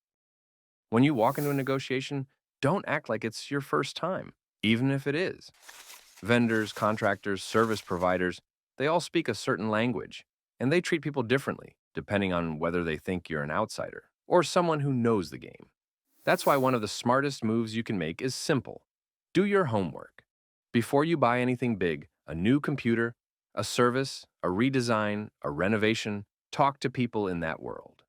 When you walk into a negotiation, don't act like it's your first time, even if it is. Vendors, contractors, service providers, they all speak a certain language, and they treat people differently, depending on whether they think you're an outsider or someone who knows the game. That's why one of the smartest moves you can make is simple. Do your homework. Before you buy anything big, a new computer, a service, a redesign, a renovation, talk to people in that world.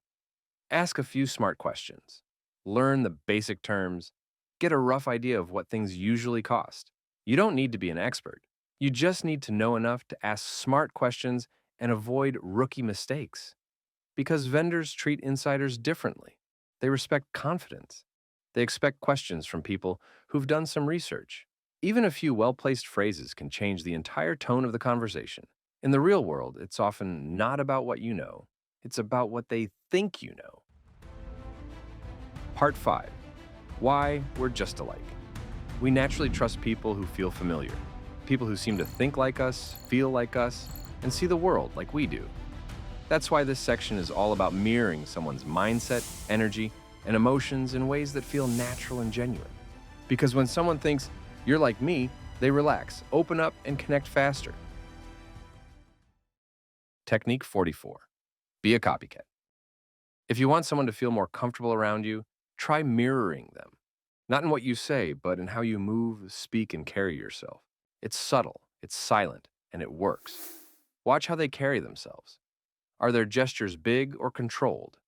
Ask a few smart questions. Learn the basic terms. Get a rough idea of what things usually cost. You don't need to be an expert. You just need to know enough to ask smart questions and avoid rookie mistakes. Because vendors treat insiders differently. They respect confidence. They expect questions from people who've done some research. Even a few well-placed phrases can change the entire tone of the conversation. In the real world, it's often not about what you know. It's about what they think you know. Part 5. Why we're just alike. We naturally trust people who feel familiar. People who seem to think like us, feel like us, and see the world like we do. That's why this section is all about mirroring someone's mindset, energy, and emotions in ways that feel natural and genuine. Because when someone thinks, "You're like me," they relax, open up, and connect faster. Technique 44. Be a copycat. If you want someone to feel more comfortable around you, try mirroring them. Not in what you say, but in how you move, speak, and carry yourself. It's subtle, it's silent, and it works. Watch how they carry themselves. Are their gestures big or controlled?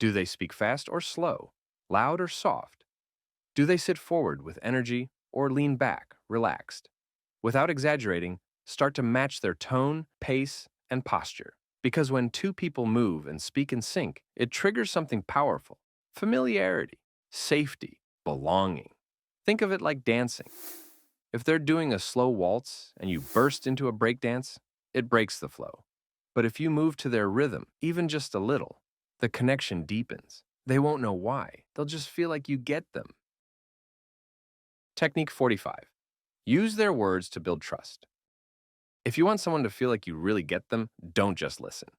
Do they speak fast or slow, loud or soft? Do they sit forward with energy or lean back, relaxed? Without exaggerating, start to match their tone, pace, and posture. Because when two people move and speak in sync, it triggers something powerful: familiarity, safety, belonging. Think of it like dancing. If they're doing a slow waltz and you burst into a breakdance, it breaks the flow. But if you move to their rhythm, even just a little, the connection deepens. They won't know why. They'll just feel like you get them. Technique 45. Use their words to build trust. If you want someone to feel like you really get them, don't just listen.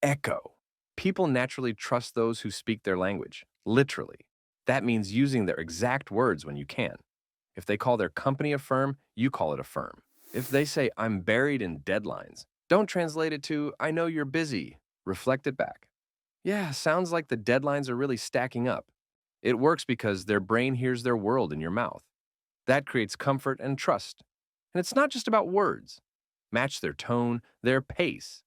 Echo. People naturally trust those who speak their language, literally. That means using their exact words when you can. If they call their company a firm, you call it a firm. If they say, "I'm buried in deadlines," don't translate it to, "I know you're busy." Reflect it back. Yeah, sounds like the deadlines are really stacking up. It works because their brain hears their world in your mouth. That creates comfort and trust. And it's not just about words. Match their tone, their pace,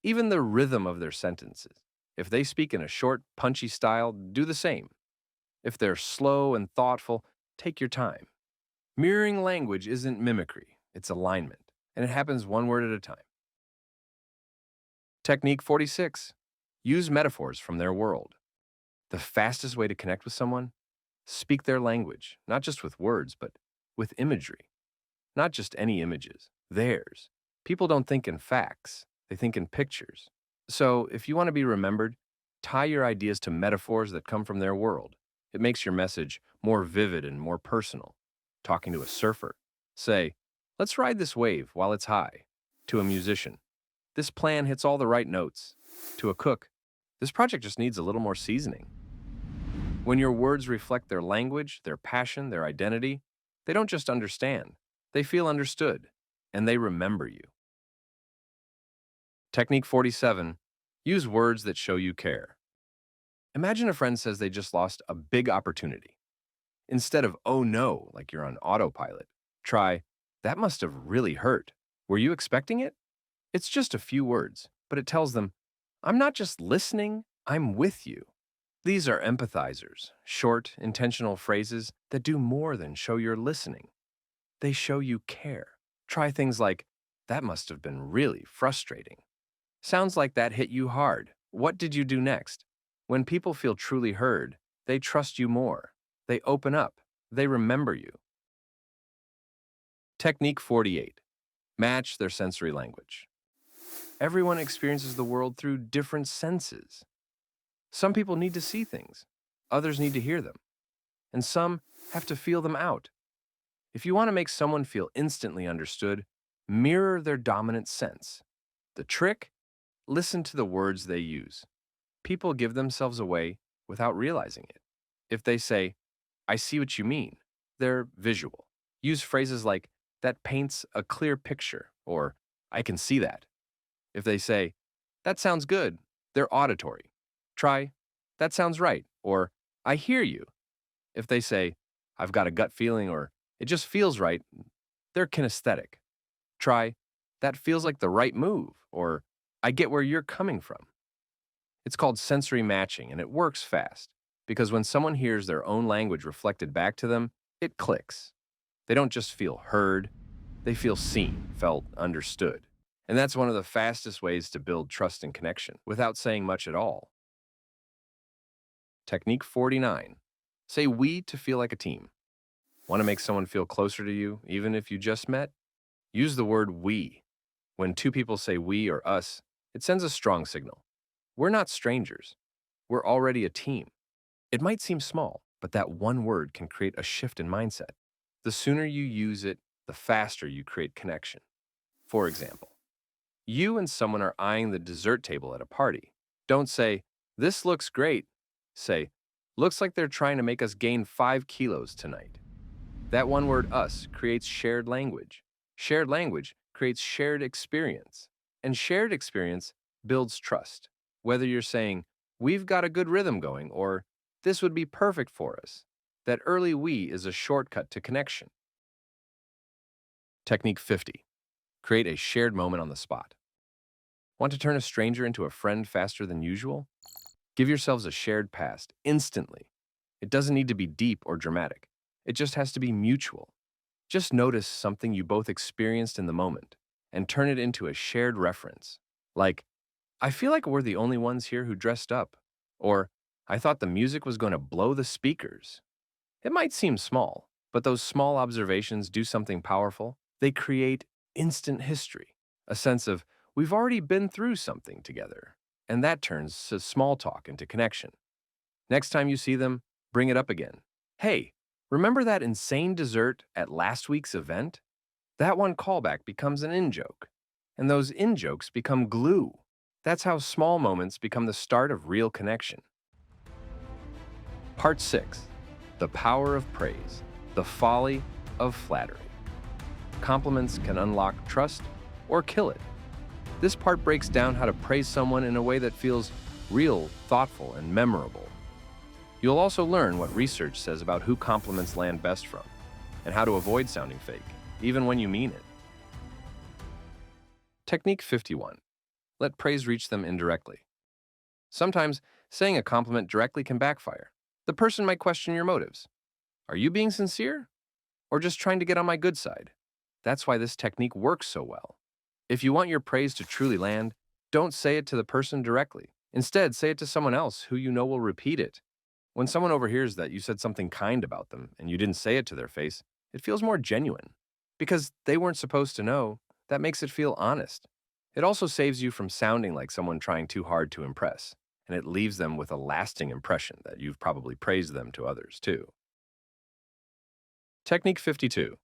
even the rhythm of their sentences. If they speak in a short, punchy style, do the same. If they're slow and thoughtful, take your time. Mirroring language isn't mimicry, it's alignment, and it happens one word at a time. Technique 46. Use metaphors from their world. The fastest way to connect with someone? Speak their language, not just with words, but with imagery. Not just any images, theirs. People don't think in facts, they think in pictures. So, if you want to be remembered, tie your ideas to metaphors that come from their world. It makes your message more vivid and more personal. Talking to a surfer, say, "Let's ride this wave while it's high." To a musician, "This plan hits all the right notes." To a cook, "This project just needs a little more seasoning." When your words reflect their language, their passion, their identity, they don't just understand, they feel understood, and they remember you. Technique 47. Use words that show you care. Imagine a friend says they just lost a big opportunity. Instead of, "Oh no," like you're on autopilot, try, "That must have really hurt. Were you expecting it?" It's just a few words, but it tells them, "I'm not just listening, I'm with you." These are empathizers, short, intentional phrases that do more than show you're listening. They show you care. Try things like, "That must have been really frustrating." "Sounds like that hit you hard. What did you do next?" When people feel truly heard, they trust you more. They open up. They remember you. Technique 48. Match their sensory language. Everyone experiences the world through different senses. Some people need to see things. Others need to hear them. And some have to feel them out. If you want to make someone feel instantly understood, mirror their dominant sense. The trick? Listen to the words they use. People give themselves away without realizing it. If they say, "I see what you mean," they're visual. Use phrases like, "That paints a clear picture," or "I can see that." If they say, "That sounds good," they're auditory. Try, "That sounds right," or "I hear you." If they say, "I've got a gut feeling," or "It just feels right," they're kinesthetic. Try, "That feels like the right move," or "I get where you're coming from." It's called sensory matching, and it works fast, because when someone hears their own language reflected back to them, it clicks. They don't just feel heard, they feel seen, felt understood. And that's one of the fastest ways to build trust and connection without saying much at all. Technique 49. Say "we" to feel like a team. Want to make someone feel closer to you, even if you just met? Use the word "we." When two people say "we" or "us," it sends a strong signal. We're not strangers. We're already a team. It might seem small, but that one word can create a shift in mindset. The sooner you use it, the faster you create connection. For example, you and someone are eyeing the dessert table at a party. Don't say, "This looks great." Say, "Looks like they're trying to make us gain 5 kilos tonight." That one word "us" creates shared language. Shared language creates shared experience. And shared experience builds trust. Whether you're saying, "We've got a good rhythm going," or "This would be perfect for us," that early "we" is a shortcut to connection. Technique 50. Create a shared moment on the spot. Want to turn a stranger into a friend faster than usual? Give yourselves a shared past instantly. It doesn't need to be deep or dramatic. It just has to be mutual. Just notice something you both experienced in the moment and turn it into a shared reference. Like, "I feel like we're the only ones here who dressed up," or "I thought the music was going to blow the speakers." It might seem small, but those small observations do something powerful. They create instant history, a sense of we've already been through something together, and that turns small talk into connection. Next time you see them, bring it up again. "Hey, remember that insane dessert at last week's event?" That one callback becomes an in-joke, and those in-jokes become glue. That's how small moments become the start of real connection. Part 6. The power of praise, the folly of flattery. Compliments can unlock trust or kill it. This part breaks down how to praise someone in a way that feels real, thoughtful, and memorable. You'll also learn what research says about who compliments land best from, and how to avoid sounding fake, even when you mean it. Technique 51. Let praise reach them indirectly. Sometimes saying a compliment directly can backfire. The person might question your motives. Are you being sincere? Or just trying to get on my good side? That's why this technique works so well. If you want your praise to truly land, don't say it to the person directly. Instead, say it to someone else who you know will repeat it. When someone overhears that you said something kind about them and you didn't say it to their face, it feels more genuine. Because they weren't supposed to know, that makes it feel honest. It also saves you from sounding like someone trying too hard to impress, and it leaves them with a lasting impression that you've probably praised them to others too. Technique 52.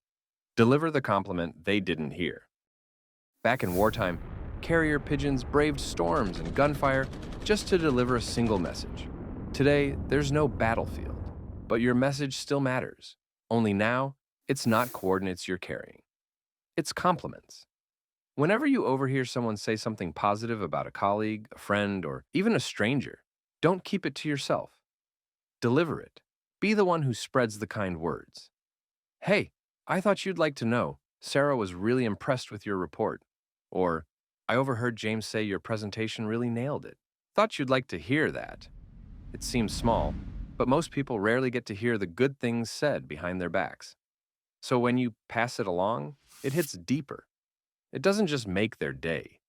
Deliver the compliment they didn't hear. Back in wartime, carrier pigeons braved storms and gunfire just to deliver a single message. Today, there's no battlefield, but your message still matters. Only now, it's not coordinates you're carrying. It's compliments. Whenever you overhear someone say something positive about a colleague, a friend, or even a stranger, don't keep it to yourself. Deliver it. Be the one who spreads the kind words. Hey, I thought you'd like to know, Sarah was really impressed with your report. Or, I overheard James say your presentation really nailed it. Thought you'd like to hear that. It seems small, but most people rarely get to hear the good things said behind their backs. So when you pass it along, it hits deeper. It doesn't just make their day.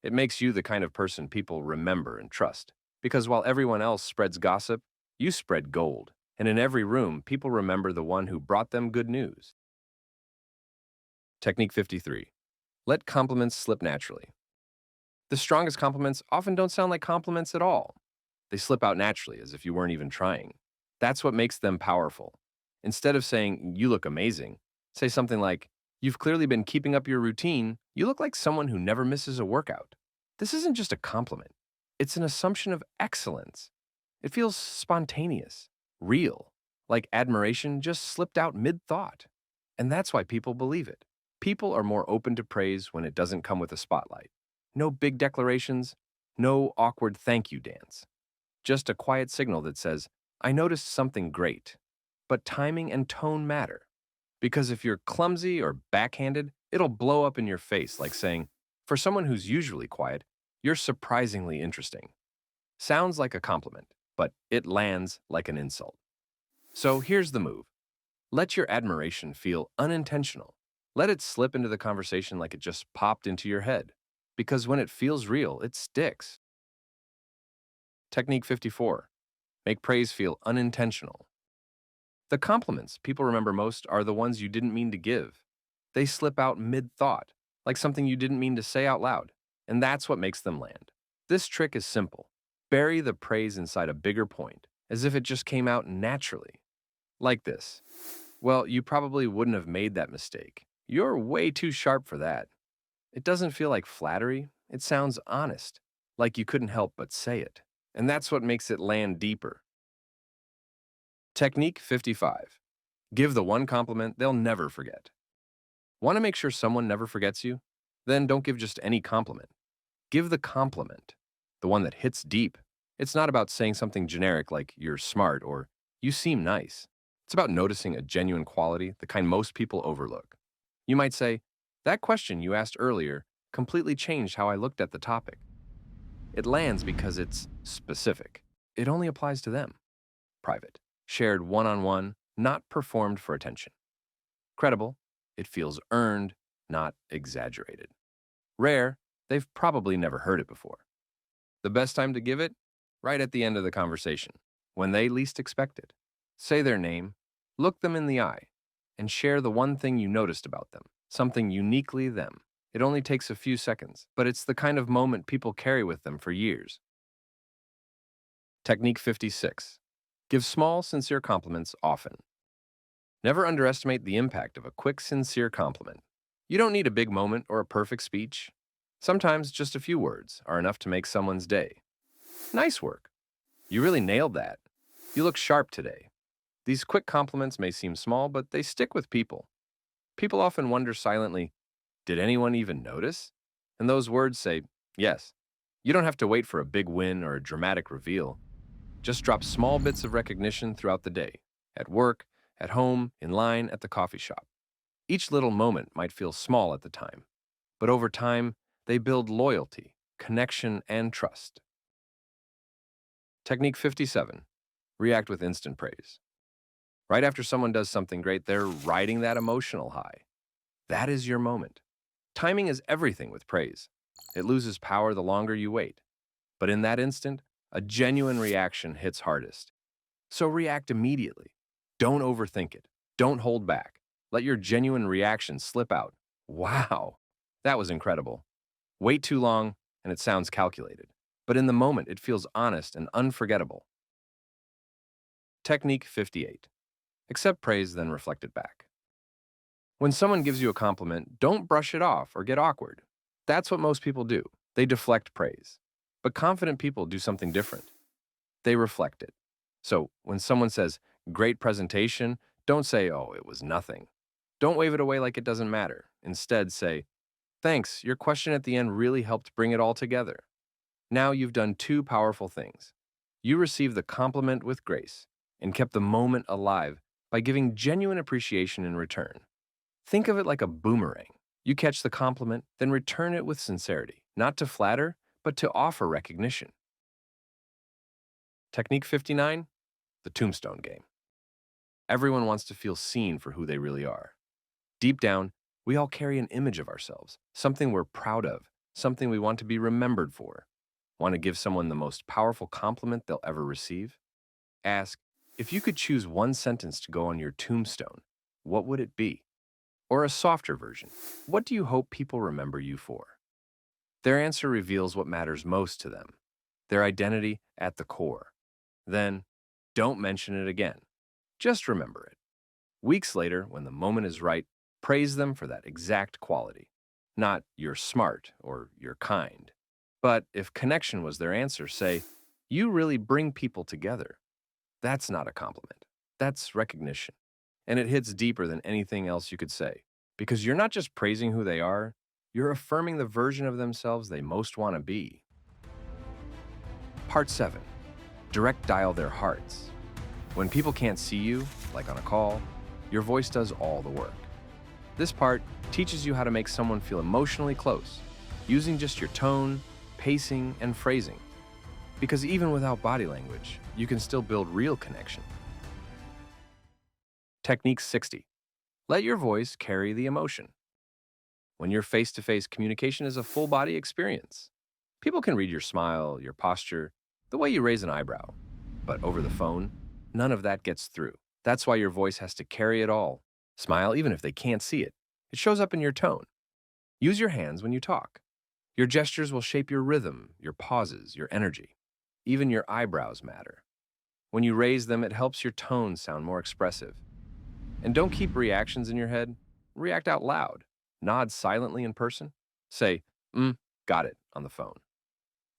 It makes you the kind of person people remember and trust. Because while everyone else spreads gossip, you spread gold. And in every room, people remember the one who brought them good news. Technique 53. Let compliments slip naturally. The strongest compliments often don't sound like compliments at all. They slip out naturally, as if you weren't even trying. That's what makes them powerful. Instead of saying, you look amazing, say something like, you've clearly been keeping up your routine. You look like someone who never misses a workout. This isn't just a compliment. It's an assumption of excellence. It feels spontaneous, real, like admiration just slipped out mid-thought. And that's why people believe it. People are more open to praise when it doesn't come with a spotlight. No big declarations, no awkward thank you dance. Just a quiet signal that says, I noticed something great. But timing and tone matter. Because if you're clumsy or backhanded, it'll blow up in your face like saying, for someone who's usually quiet, you're surprisingly interesting. Sounds like a compliment, but it lands like an insult. So here's the move. Let your admiration feel unintentional. Let it slip into the conversation like it just popped into your head. Because when it feels real, it sticks. Technique 54. Make praise feel unintentional. The compliments people remember most are the ones you didn't mean to give. They slip out mid-thought, like something you didn't mean to say out loud, and that's what makes them land. This trick is simple. Bury the praise inside a bigger point, as if it just came out naturally. Like this. Well, you probably wouldn't have made that mistake. You're way too sharp for that. It doesn't feel like flattery. It sounds honest, like you couldn't help but say it. And that's what makes it land deeper. Technique 55. Give the one compliment they'll never forget. Want to make sure someone never forgets you? Then don't give just any compliment. Give the compliment, the one that hits deep. It's not about saying something generic like you're smart or you seem nice. It's about noticing a genuine quality, the kind most people overlook. You might say, that question you asked earlier completely changed how I looked at the topic. It lands because it's specific. It only applies to them. Private. Shared one-on-one, not performed for attention. Credible. It feels earned, not exaggerated. Rare. They've probably never heard it before. The best time to give it? Right at the end of the conversation, when they least expect it. Say their name, look them in the eye, and share the one thing you noticed about them, something uniquely them. It only takes a few seconds, but it's the kind of moment people carry with them for years. Technique 56. Give small, sincere compliments often. Never underestimate the impact of a quick, sincere compliment. You don't need a big moment or a perfect speech. Sometimes just a few words are enough to make someone's day. Nice work. You really nailed that. You look sharp today. These quick compliments may seem small, but they stick with people. People often wonder silently, did anyone even notice? And those words say, yes. You don't have to wait for a big win or a dramatic reveal. Just drop small bits of recognition throughout the day, at work, at home, in line, at the coffee shop. Each little moment might feel small at the time, but over time, They build loyalty, connection, and trust. Technique 57. React with instant praise. Right after someone does something great, they're riding that emotional high. That is your moment. Timing is everything with praise. It loses power the longer you wait. But in that instant, a genuine reaction hits hardest. So react immediately. Don't overthink it. Don't hold back. Let your genuine reaction slip out. Wow, that was incredible. Wait too long, and it sounds calculated. But in the moment, it feels honest and unforgettable. Technique 58. Accept praise, then reflect it back. When someone gives you a compliment, don't brush it off or get awkward. That's what most people do. They deflect praise. But confident people do something different. They reflect it. So when someone says, great presentation, don't say, oh, it was nothing. Don't wave it away like it doesn't matter. Instead, say, thanks, your question at the end really helped bring it all together. Now you've done two powerful things. You received the compliment with grace and kept the moment alive by giving genuine appreciation in return. Think of it like a boomerang. You catch the compliment, then return it with sincerity, not to flatter, but to offer recognition. Technique 59, the tombstone game. Everyone wants to feel seen for who they really are. Deep down, we all carry an image of ourselves, something we're proud of, something we want to be remembered for. Want to give someone the most powerful compliment they'll ever receive? Ask, if you could choose one sentence to go on your tombstone, what would it be? Or a softer version, what do you hope people remember you for? Their answer reveals what matters most to them, their identity at the core. Then, don't mention it again. Just remember it. Weeks later, when the moment is right, praise them for that exact quality. Not you're smart or you're kind. But if connection was their answer, say, you really bring people together. That's not a compliment. That's recognition. And it hits deeper than anything else you could say. Because you're not just praising who they are, you're affirming the version of themselves they most want to be. Part 7. Direct dial their hearts. When people can't see you, like on a call, your voice does all the work. This part teaches you how to make someone feel emotionally close, using just your tone, pacing, and phrasing. Because even without body language, you can still build real connection. Technique 60. Let your voice carry the emotion. When your face-to-face communication is a full-body experience, people can read your smile, your posture, the way you raise an eyebrow. But over the phone, none of that gets through. That's why your voice has to carry it all. Smile even if they can't see it. It shows up in your tone. Use your hands when you talk. Your gestures will shape your rhythm, your pauses, your energy. Even your eyebrows matter. When you raise them, it helps your tone sound more expressive. And don't keep reactions in your head. React out loud. Nod silently in person. Say, got it, on the phone.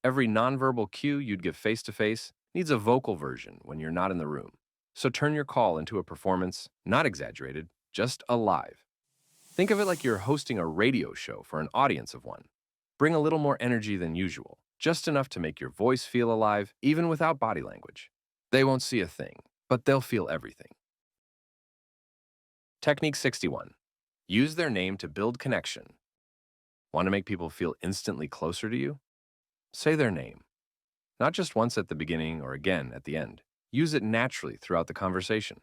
Every nonverbal cue you'd give face-to-face needs a vocal version when you're not in the room. So turn your call into a performance, not exaggerated, just alive. Think of it like you're hosting a radio show for an audience of one. Bring a little more energy than usual, just enough to make your voice feel alive, even without body language. They won't see a thing, but they'll feel everything. Technique 61. Use their name to build connection. Want to make people feel instantly closer to you? Say their name. Not just once at the beginning or again at the end. Use it naturally throughout the conversation.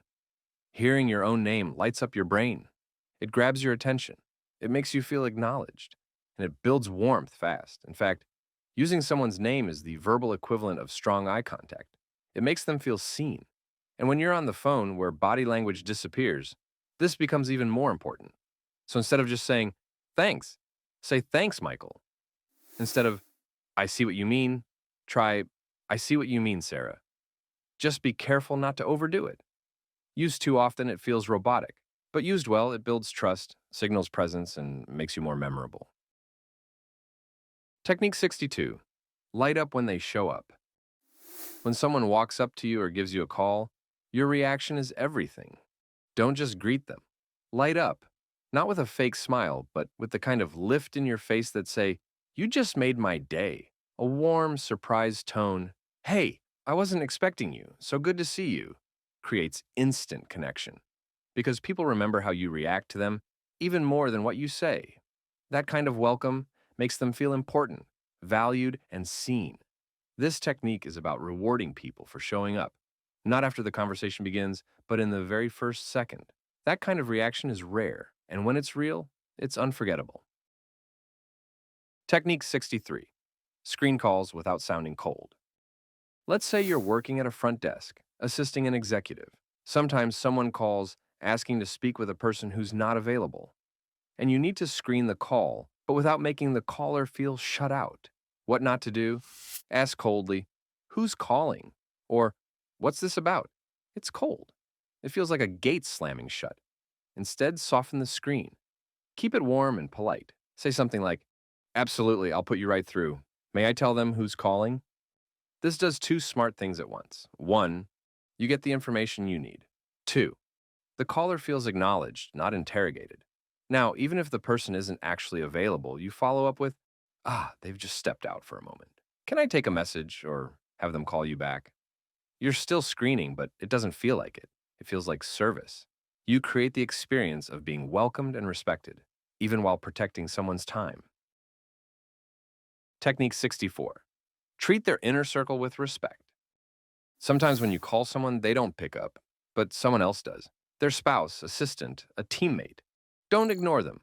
Hearing your own name lights up your brain. It grabs your attention. It makes you feel acknowledged. And it builds warmth fast. In fact, using someone's name is the verbal equivalent of strong eye contact. It makes them feel seen. And when you're on the phone where body language disappears, this becomes even more important. So instead of just saying, thanks, say thanks, Michael. Instead of, I see what you mean, try, I see what you mean, Sarah. Just be careful not to overdo it. Used too often, it feels robotic. But used well, it builds trust, signals presence, and makes you more memorable. Technique 62. Light up when they show up. When someone walks up to you or gives you a call, your reaction is everything. Don't just greet them. Light up. Not with a fake smile, but with the kind of lift in your face that say, you just made my day. A warm, surprised tone, hey, I wasn't expecting you, so good to see you, creates instant connection. Because people remember how you react to them even more than what you say. That kind of welcome makes them feel important, valued, and seen. This technique is about rewarding people for showing up, not after the conversation begins, but in the very first second. That kind of reaction is rare, and when it's real, it's unforgettable. Technique 63. Screen calls without sounding cold. Let's say you're working at a front desk, assisting an executive. Sometimes someone calls asking to speak with a person who's not available, and you need to screen the call, but without making the caller feel shut out. What not to do? Ask coldly, "Who's calling?" Or, "What's this about?" It's cold. It feels like a gate slamming shut. Instead, soften the screen. Keep it warm and polite. Say something like, "Absolutely, I'll put you right through. May I tell them who's calling?" This does two smart things at once. One, you get the information you need. Two, the caller feels acknowledged, not interrogated. Now, even if the person isn't actually available, you follow up with, they've just stepped out for a moment. Can I take a message or have them call you back? You're still screening, but it doesn't feel like it. It feels like service. You create the experience of being welcomed and respected, even while protecting someone's time. Technique 64. Treat their inner circle with respect. Sometimes when you call someone, they don't pick up, but someone else does. Their spouse, assistant, a teammate. Don't ignore them.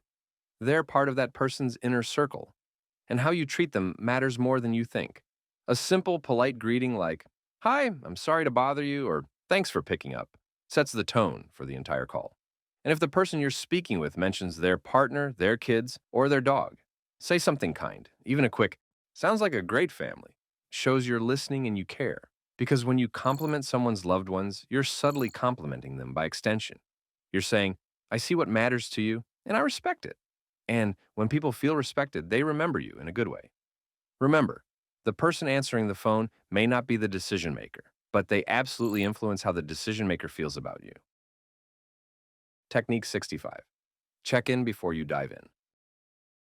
They're part of that person's inner circle, and how you treat them matters more than you think. A simple, polite greeting like, "Hi, I'm sorry to bother you," or "Thanks for picking up," sets the tone for the entire call. And if the person you're speaking with mentions their partner, their kids, or their dog, say something kind, even a quick, "Sounds like a great family," shows you're listening and you care. Because when you compliment someone's loved ones, you're subtly complimenting them by extension. You're saying, "I see what matters to you, and I respect it." And when people feel respected, they remember you in a good way. Remember, the person answering the phone may not be the decision maker, but they absolutely influence how the decision maker feels about you. Technique 65. Check in before you dive in.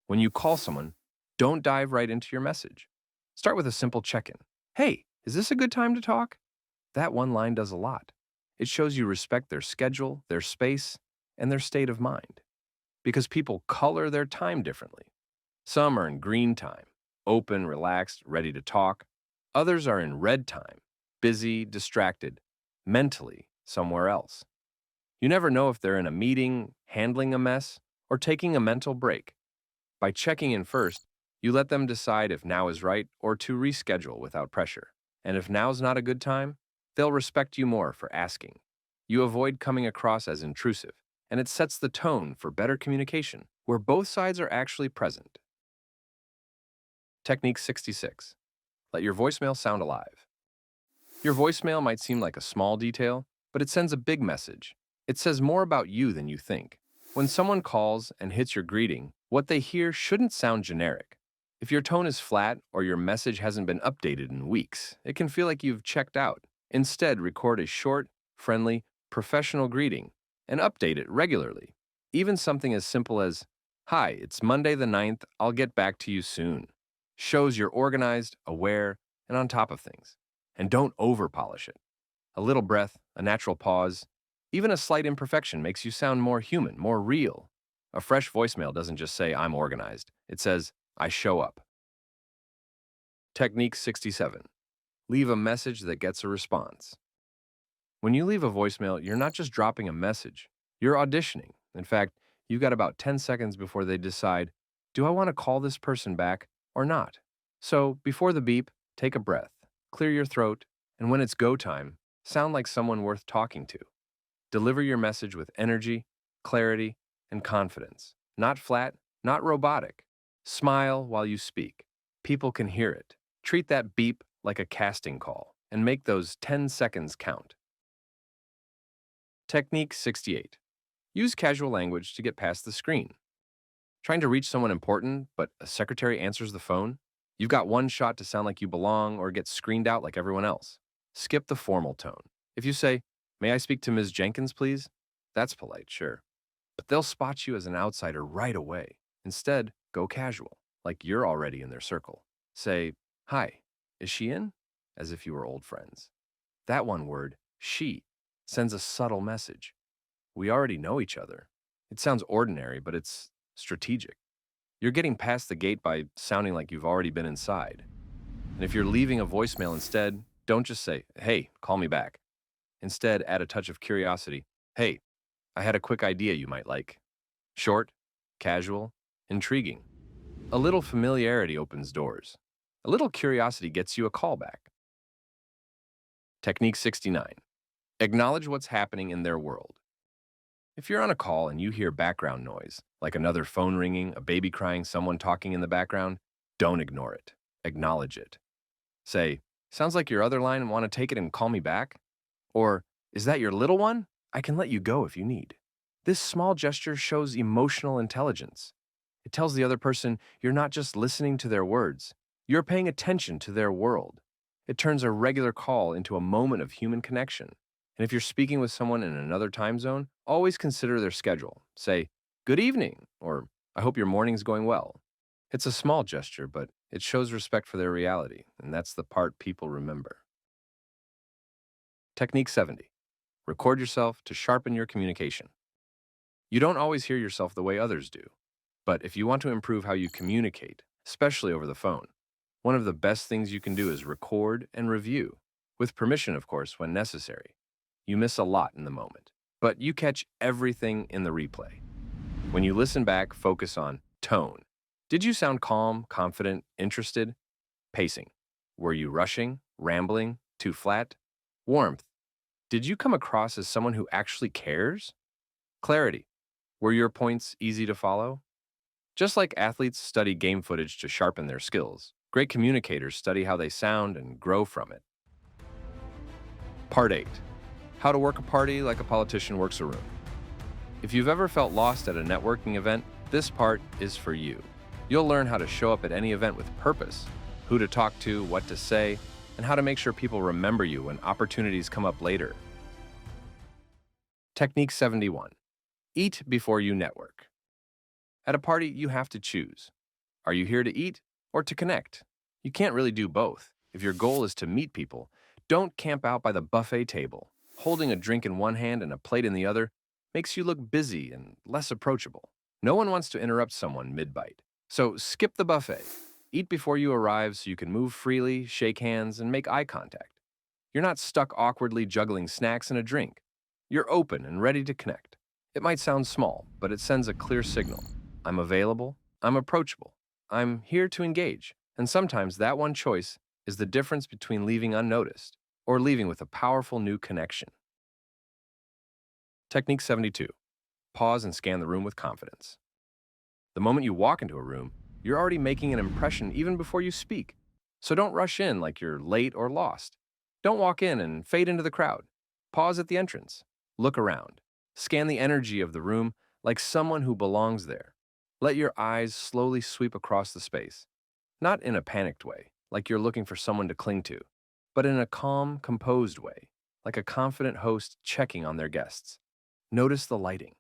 When you call someone, don't dive right into your message. Start with a simple check in. "Hey, is this a good time to talk?" That one line does a lot. It shows you respect their schedule, their space, and their state of mind. Because people color their time differently. Some are in green time, open, relaxed, ready to talk. Others are in red time, busy, distracted, mentally somewhere else. You never know if they're in a meeting, handling a mess, or taking a mental break. By checking in first, you let them decide if now is right or to reschedule without pressure. And if now's not a good time, they'll respect you more for asking. You avoid coming across as intrusive, and it sets the tone for better communication, where both sides are actually present. Technique 66. Let your voicemail sound alive. Your voicemail might seem like a small detail, but it sends a big message. It says more about you than you think. When someone calls and hits your greeting, what they hear shouldn't sound generic. If your tone is flat or your message hasn't been updated in weeks, it can feel like you've checked out. Instead, record a short, friendly, professional greeting and update it regularly. Even something as simple as, "Hi, it's Monday the 9th, I'll get back to you soon," shows you're organized, aware, and on top of things. And don't over-polish it. A little breath, a natural pause, even a slight imperfection makes you sound more human, more real. A fresh voicemail doesn't just say, "I'm organized." It says, "I show up." Technique 67. Leave a message that gets a response. When you leave a voicemail, you're not just dropping a message, you're auditioning. In fact, you've got about 10 seconds before they decide, do I want to call this person back or not? So, before the beep, take a breath, clear your throat, and when it's go time, sound like someone worth talking to. Deliver your message with energy, clarity, and confidence. Not flat, not robotic. Smile while you speak. People can hear it. Treat that beep like a casting call and make those 10 seconds count. Technique 68. Use casual language to get past the screen. Trying to reach someone important, but a secretary answers the phone? You've got one shot to sound like you belong or get screened out like everyone else. Skip the formal tone. If you say, "May I speak to Ms. Jenkins, please?" That's polite, sure. But they'll spot you as an outsider right away. Instead, go casual, like you're already in their circle. Say, "Hi, is she in?" As if you were old friends. That one word, "she," sends a subtle message. We already know each other. It sounds ordinary, but it's strategic. You're getting past the gate by sounding like you've already been inside. And if you're leaving a voicemail instead, don't just say, "Hey, call me back." Instead, add a touch of curiosity. "Hey, I had a quick idea you might like." Short, casual, intriguing. A little familiarity opens doors. A little curiosity gets you a callback. Technique 69. Acknowledge what's happening in their world. If you're on a call and you hear background noise, like another phone ringing, a baby crying, someone talking in the background, don't ignore it. Acknowledge it. Say, "Sounds like your other line and want to take it and call me back?" Or, "Is that your little one? I can let you go if you need." This small gesture shows emotional intelligence. It tells the other person you're not just listening to their words, you're paying attention to their world. It turns a regular call into a moment of human connection. And if you're speaking with someone in another time zone, always consider their schedule. Say, "Good evening," or "I hope your morning's going well." It's a small gesture, but it shows respect for their reality, and that's the part people remember. Technique 70. Record yourself to sharpen your communication. You don't always hear yourself the way others do, but if you want to improve how you communicate, especially over the phone, one of the best things you can do is record and review, with permission, of course, when necessary. You miss a lot in the moment, but you catch everything in the replay. When you listen back, focus on tone. Did you sound calm, confident, interested? Pacing. Were you rushing, rambling, too flat? Warmth. Did you come across as someone who actually cares? Clarity. Were your points easy to follow? Just like athletes study game footage to sharpen their skills, great communicators study how they sound and grow from it. Part 8. How to work a party like a politician works a room. If you've ever felt lost at a networking event, this part is for you. You'll learn how to show up at any event with purpose, who to talk to, what to say, and how to make sure people remember you when opportunities come up later. Technique 71. Eat before you network. At a party, you have to choose. Are you here to eat or to connect? You can't really do both. If your goal is to meet people, don't camp out by the buffet table. Holding a drink in one hand and a plate in the other makes you look busy and less approachable. No one wants to interrupt someone mid-bite. So skip the buffet. Eat before you arrive so you can move freely, shake hands, and make eye contact. You're not stuck awkwardly juggling snacks and a drink. You're open and ready to connect. It might sound small, but it sends a clear signal. I'm available, I'm approachable, I'm here to engage. And sometimes that one choice is the difference between leaving unnoticed or leaving with a powerful new connection. Technique 72. Pause and scan the room with confidence. The moment you walk into a room, you're already making an impression even before you speak. So don't rush in like you're late or lost. Don't walk in and fade into the crowd. Pause at the entrance. Look around. Scan the energy of the room like someone who belongs there. Let your eyes slowly sweep across the space. Not in a panicked way, like you're looking for someone to cling to, but in a calm, composed way, like a confident host checking on their guests. Notice the lighting,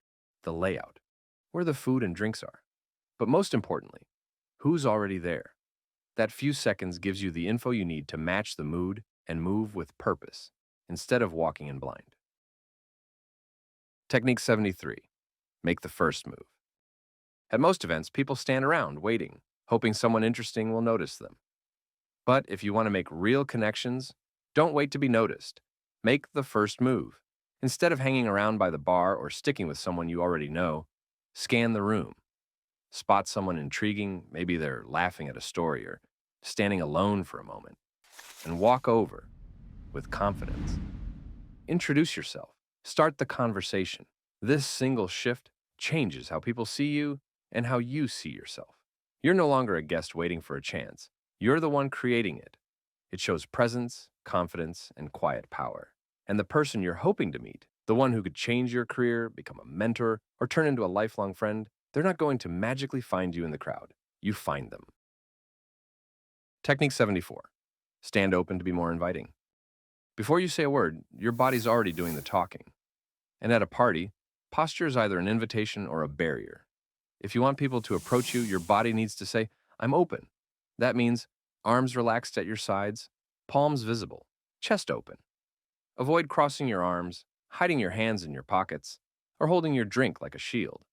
the layout, where the food and drinks are. But most importantly, who's already there? That few seconds gives you the info you need to match the mood and move with purpose, instead of walking in blind. Technique 73. Make the first move. At most events, people stand around waiting, hoping someone interesting will notice them. But if you want to make real connections, don't wait to be noticed. Make the first move. Instead of hanging around by the bar or sticking with someone you already know, scan the room. Spot someone intriguing, maybe they're laughing at a story or standing alone for a moment, and walk over with confidence. Introduce yourself. Start the conversation. This single shift changes how people see you and how you see yourself. You're no longer a guest waiting for a chance. You're the one creating it. It shows presence, confidence, and quiet power. And the person you're hoping to meet, the one who could change your career, become a mentor, or turn into a lifelong friend, they're not going to magically find you in the crowd. You find them. Technique 74. Stand open to be more inviting. Before you say a word, your body's already doing the talking. And at a party, posture is either an invitation or a barrier. If you want people to approach you, your body needs to say, "I'm open." That means arms relaxed at your sides, palms visible, chest open. Avoid crossing your arms, hiding your hands in your pockets, or holding your drink like a shield.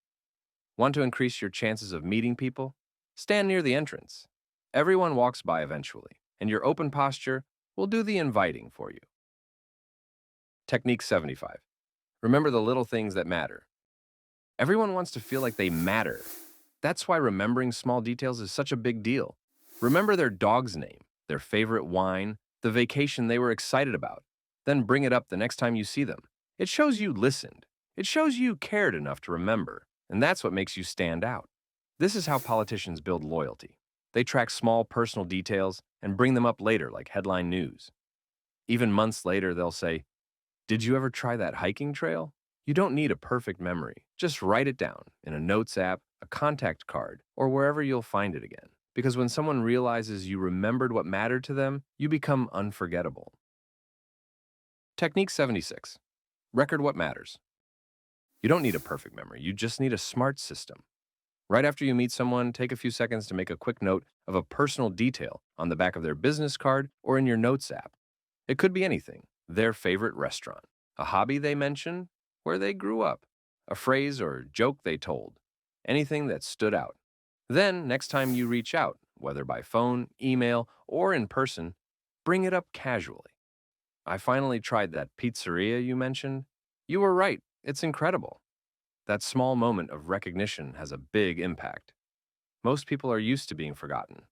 Want to increase your chances of meeting people? Stand near the entrance. Everyone walks by eventually, and your open posture will do the inviting for you. Technique 75. Remember the little things that matter. Everyone wants to feel like they matter. That's why remembering small details is such a big deal. Remember their dog's name, their favorite wine, the vacation they were excited about. Then bring it up the next time you see them. It shows you listened. It shows you cared enough to remember, and that's what makes you stand out. This is how politicians build loyalty. They track small personal details and bring them up later like headline news. Even months later, they'll say, "Did you ever try that hiking trail?" You don't need a perfect memory. Just write it down in a notes app, a contact card, or wherever you'll find it again. Because when someone realizes you remembered what mattered to them, you become unforgettable. Technique 76. Record what matters. You don't need a perfect memory, you just need a smart system. Right after you meet someone, take a few seconds to make a quick note of a personal detail on the back of their business card or in your notes app. It could be anything: their favorite restaurant, a hobby they mentioned, where they grew up, a phrase or joke they told, anything that stood out. Then, next time you reach out, whether by phone, email, or in person, bring it up casually. "I finally tried that pizzeria you mentioned. You were right, it's incredible." That small moment of recognition has a big impact. Most people are used to being forgotten.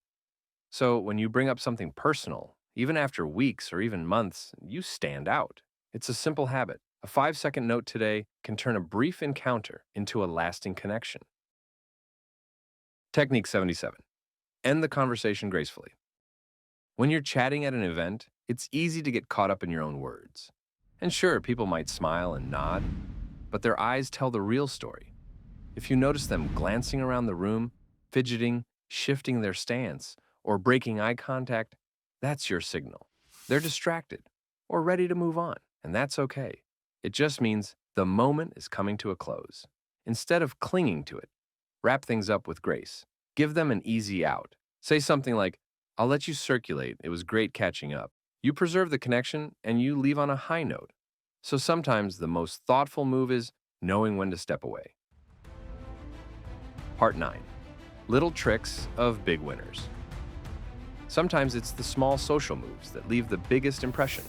So when you bring up something personal, even after weeks or even months, you stand out. It's a simple habit. A 5-second note today can turn a brief encounter into a lasting connection. Technique 77. End the conversation gracefully. When you're chatting at an event, it's easy to get caught up in your own words. And sure, people might smile and nod, but their eyes tell the real story. If you notice them glancing around the room, fidgeting, shifting their stance, or breaking eye contact, that's your signal. They're distracted or ready to move on, and that's okay. It just means the moment is coming to a close. Instead of clinging to it, wrap things up with grace. Give them an easy out. Say something like, "I'll let you circulate. It was great catching up." You preserve the connection and you leave on a high note. So sometimes the most thoughtful move is knowing when to step away. Part 9. Little tricks of big winners. Sometimes it's the small social moves that leave the biggest impression,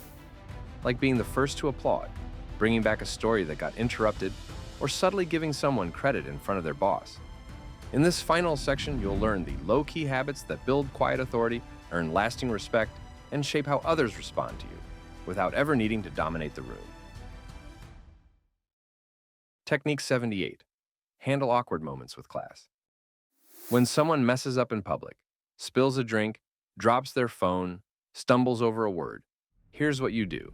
like being the first to applaud, bringing back a story that got interrupted, or subtly giving someone credit in front of their boss. In this final section, you'll learn the low-key habits that build quiet authority, earn lasting respect, and shape how others respond to you, without ever needing to dominate the room. Technique 78. Handle awkward moments with class. When someone messes up in public, spills a drink, drops their phone, stumbles over a word, here's what you do.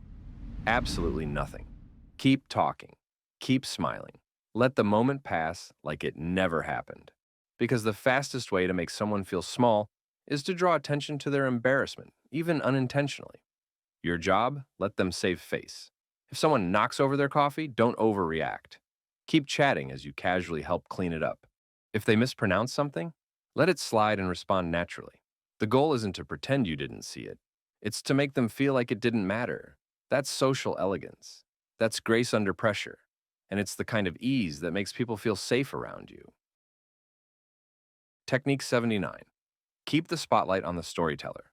Absolutely nothing. Keep talking. Keep smiling. Let the moment pass like it never happened. Because the fastest way to make someone feel small is to draw attention to their embarrassment, even unintentionally. Your job? Let them save face. If someone knocks over their coffee, don't overreact. Keep chatting as you casually help clean it up. If they mispronounce something, let it slide and respond naturally. The goal isn't to pretend you didn't see it. It's to make them feel like it didn't matter. That's social elegance. That's grace under pressure. And it's the kind of ease that makes people feel safe around you. Technique 79. Keep the spotlight on the storyteller.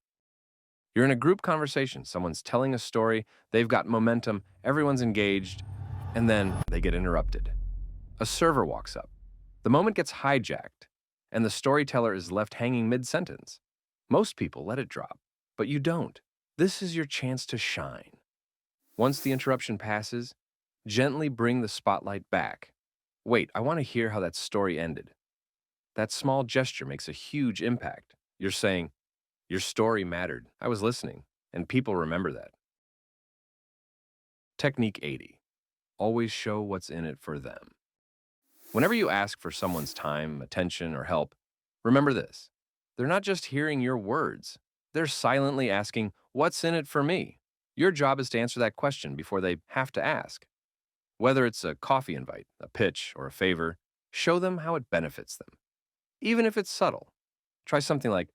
You're in a group conversation, someone's telling a story, they've got momentum, everyone's engaged, and then they get interrupted. A server walks up. The moment gets hijacked, and the storyteller is left hanging mid-sentence. Most people let it drop, but you don't. This is your chance to shine. Once the interruption passes, gently bring the spotlight back. "Wait, I want to hear how that story ended." That small gesture makes a huge impact. You're saying, "Your story mattered. I was listening," and people remember that. Technique 80. Always show what's in it for them. Whenever you ask for someone's time, attention, or help, remember this. They're not just hearing your words. They're silently asking, "What's in it for me?" Your job is to answer that question before they have to ask. Whether it's a coffee invite, a pitch, or a favor, show them how it benefits them. Even if it's subtle. Try something like,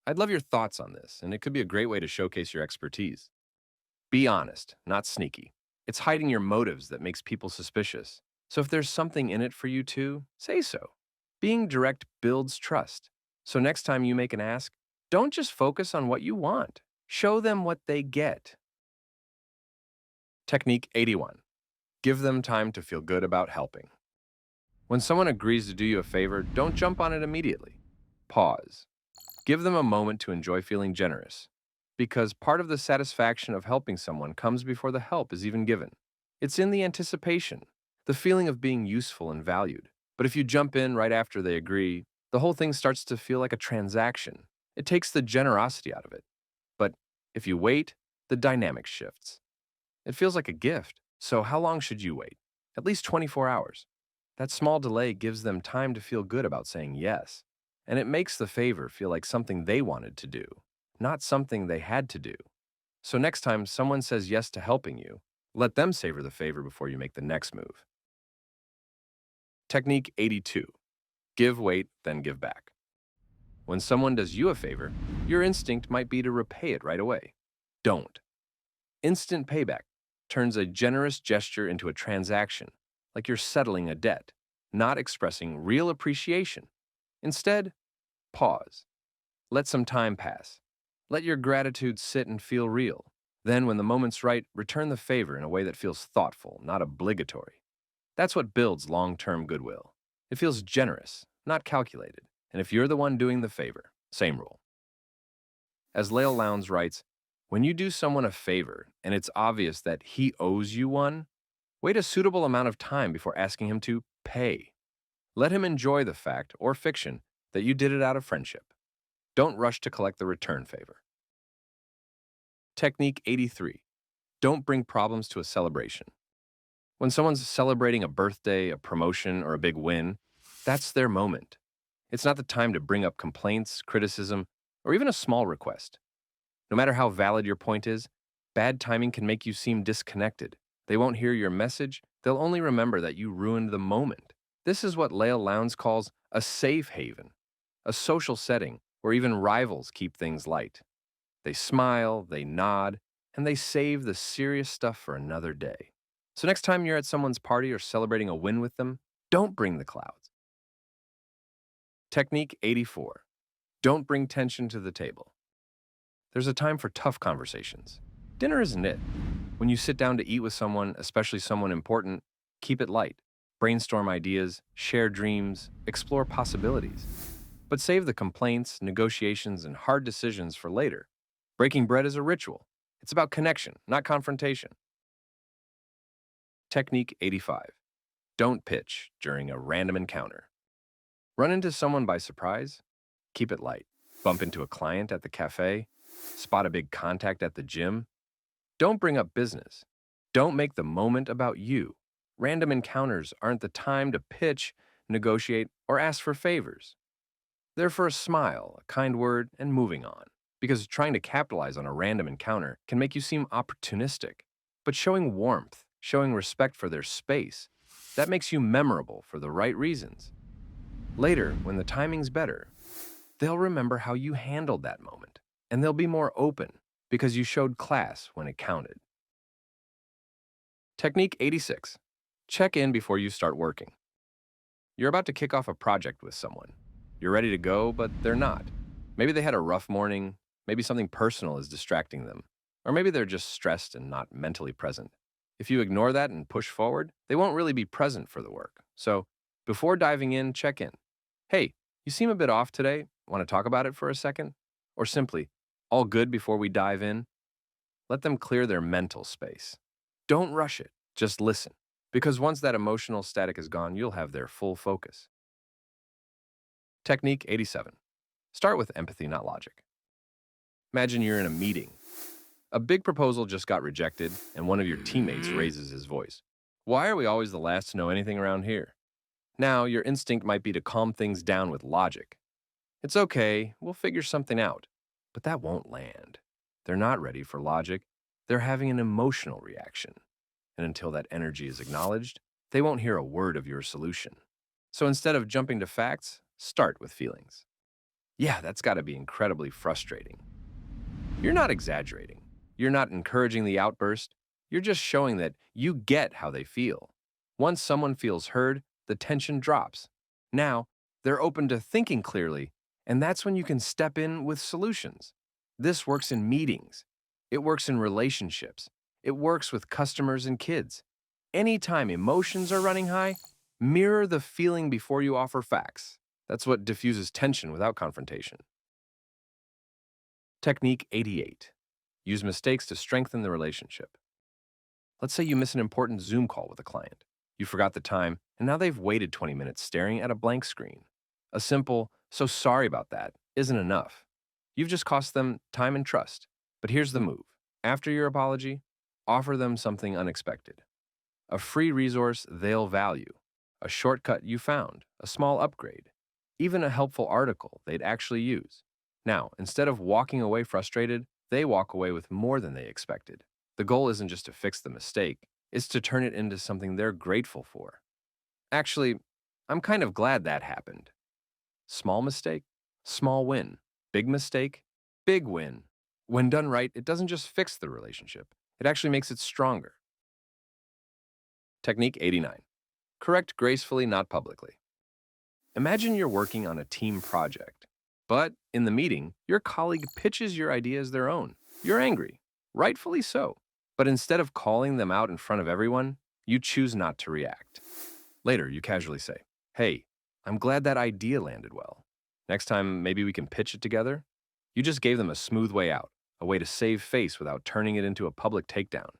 "I'd love your thoughts on this," and it could be a great way to showcase your expertise. Be honest, not sneaky. It's hiding your motives that makes people suspicious. So if there's something in it for you too, say so. Being direct builds trust. So next time you make an ask, don't just focus on what you want. Show them what they get. Technique 81. Give them time to feel good about helping. When someone agrees to do you a favor, don't jump on it immediately. Pause. Give them a moment to enjoy feeling generous, because part of the satisfaction of helping someone comes before the help is even given. It's in the anticipation, the feeling of being useful and valued. But if you jump in right after they agree, the whole thing starts to feel like a transaction. It takes the generosity out of it. But if you wait, the dynamic shifts. It feels like a gift. So how long should you wait? At least 24 hours. That small delay gives them time to feel good about saying yes. And it makes the favor feel like something they wanted to do, not something they had to do. So next time someone says yes to helping you, let them savor the favor before you make the next move. Technique 82. Give, wait, then give back. When someone does you a favor, your instinct might be to repay it right away. Don't. Instant payback turns a generous gesture into a transaction, like you're settling a debt, not expressing real appreciation. Instead, pause. Let some time pass. Let your gratitude sit and feel real. Then, when the moment's right, return the favor in a way that feels thoughtful, not obligatory. That's what builds long-term goodwill. It feels generous, not calculated. And if you're the one doing the favor, same rule. As Lael Lowndes writes, when you do someone a favor and it's obvious that he owes you one, wait a suitable amount of time before asking him to pay. Let him enjoy the fact or fiction that you did it out of friendship. Don't rush to collect the return favor. Technique 83. Don't bring problems to a celebration. When someone's celebrating a birthday, a promotion, or a big win, that's their moment. It's not the time to bring up complaints, criticism, or even a small request. No matter how valid your point is, bad timing can make you seem disconnected. They won't hear your message, they'll only remember that you ruined the moment. This is what Lael Lowndes calls a safe haven, a social setting where even rivals keep things light. They smile, they nod, and they save the serious stuff for another day. So next time you're at someone's party or celebrating a win with them, don't bring the clouds. Technique 84. Don't bring tension to the table. There's a time for tough conversations. Dinner isn't it. When you sit down to eat with someone, especially someone important, keep it light. Brainstorm ideas, share dreams, explore possibilities. But save the complaints, negotiations, and hard decisions for later. Breaking bread is a ritual. It's about connection, not confrontation. Technique 85. Don't pitch during a random encounter. Run into someone by surprise? Keep it light. Bump into a client at the cafe? Spot a big contact at the gym? Don't bring up business. Don't make the moment about you. Random encounters aren't the time to pitch, negotiate, or ask for favors. They're for a smile, a kind word, and moving on. Because trying to capitalize on a random encounter can make you seem opportunistic. But showing warmth, showing respect for their space, that makes you memorable for the right reasons. Later, when the timing's better, they'll remember how you handled that moment, and they'll be more open because you showed class when it counted. Technique 86. Check in before you start working. You're about to kick off a project with someone. You're ready to go, but they're not. Maybe they had a rough morning, maybe something personal is distracting them, or maybe they're just stressed and not mentally present. If you ignore that and push forward, they won't really be present for the work. So, before diving in, check in. Hey, you seem a bit off today. Want to talk about it for a second? Or simply, all good before we dive in? Let them clear their mental space. Don't rush it, just listen. Because once that emotional static is gone, you'll have their full focus. Technique 87. Start with empathy, not logic. Imagine you're in a meeting. A big proposal just got rejected, and one of your teammates raises his voice. Why are we always the last to know anything around here? Now, your instinct might be to calm things down with logic. It's okay, we'll figure something out. But that won't land. They're not ready for logic. They're having an emotional reaction. And until that energy is acknowledged, they won't hear a word of your solution. So instead of jumping to facts, start with feelings. Yeah, that's got to be incredibly frustrating. You're not exaggerating. You're not encouraging the outburst. You're just showing that you get how they feel. Once someone feels heard, the tension drops. Now, they're open to thinking clearly And that's when you can step in with solutions. This works in meetings. It works in relationships. It works with customers and kids. Anytime emotions are running high, mirror the feeling before you offer facts. That's what diffuses tension without confrontation. Technique 88. Use mistakes to strengthen the relationship. Let's say you miss an important Zoom call with a client. You forgot the time, and now they've waited 20 minutes staring at a blank screen. A simple, "so sorry about that," isn't enough. You've just cost them time and trust. But here's the move. After your apology, offer them something unexpected. A free resource they'll value, a shortcut you found, a small upgrade, even a helpful article they'd actually use. Now, instead of walking away frustrated, they walk away with more than they expected. The goal isn't just to fix the mistake, it's to turn it into something they're grateful for. Actually, I'm kind of glad that happened. Small mistake, small win. Big mistake, big win. When done right, it doesn't just fix the relationship, it actually makes it stronger. Technique 89. Correct gracefully, not publicly. Imagine you're working on a team project, but in the meeting, your colleague pitches your idea as their own. You're angry, rightfully so. But instead of calling them out in front of everyone, you choose not to react. Later, you casually say, "Hey, I'm glad that idea landed well. Next time, maybe we can pitch it together." You just gave them a smooth way out, a way to save face without turning it into a public takedown.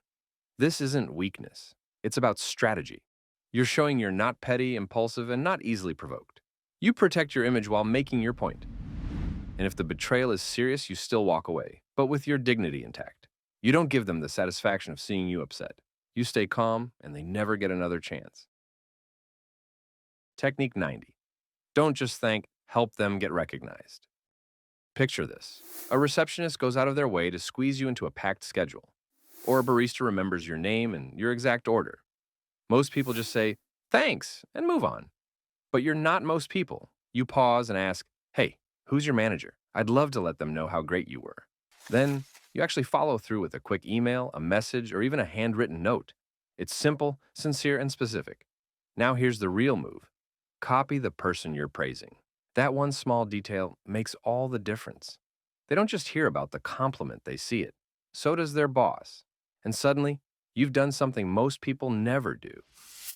This isn't weakness. It's about strategy. You're showing you're not petty, impulsive, and not easily provoked. You protect your image while making your point. And if the betrayal is serious, you still walk away, but with your dignity intact. You don't give them the satisfaction of seeing you upset. You stay calm, and they never get another chance. Technique 90. Don't just thank, help them get recognized. Picture this. A receptionist goes out of their way to squeeze you into a packed schedule. Or a barista remembers your name and your exact order. Most people just say, "Thanks," and move on. But you're not most people. You pause and ask, "Hey, who's your manager? I'd love to let them know how great you were." Then you actually follow through with a quick email, a message, or even a handwritten note. It's simple, sincere, and specific. Now here's the real move. Copy the person you're praising. That one small detail makes all the difference. They don't just hear about the compliment, they see it. So does their boss. And suddenly, you've done something most people never do.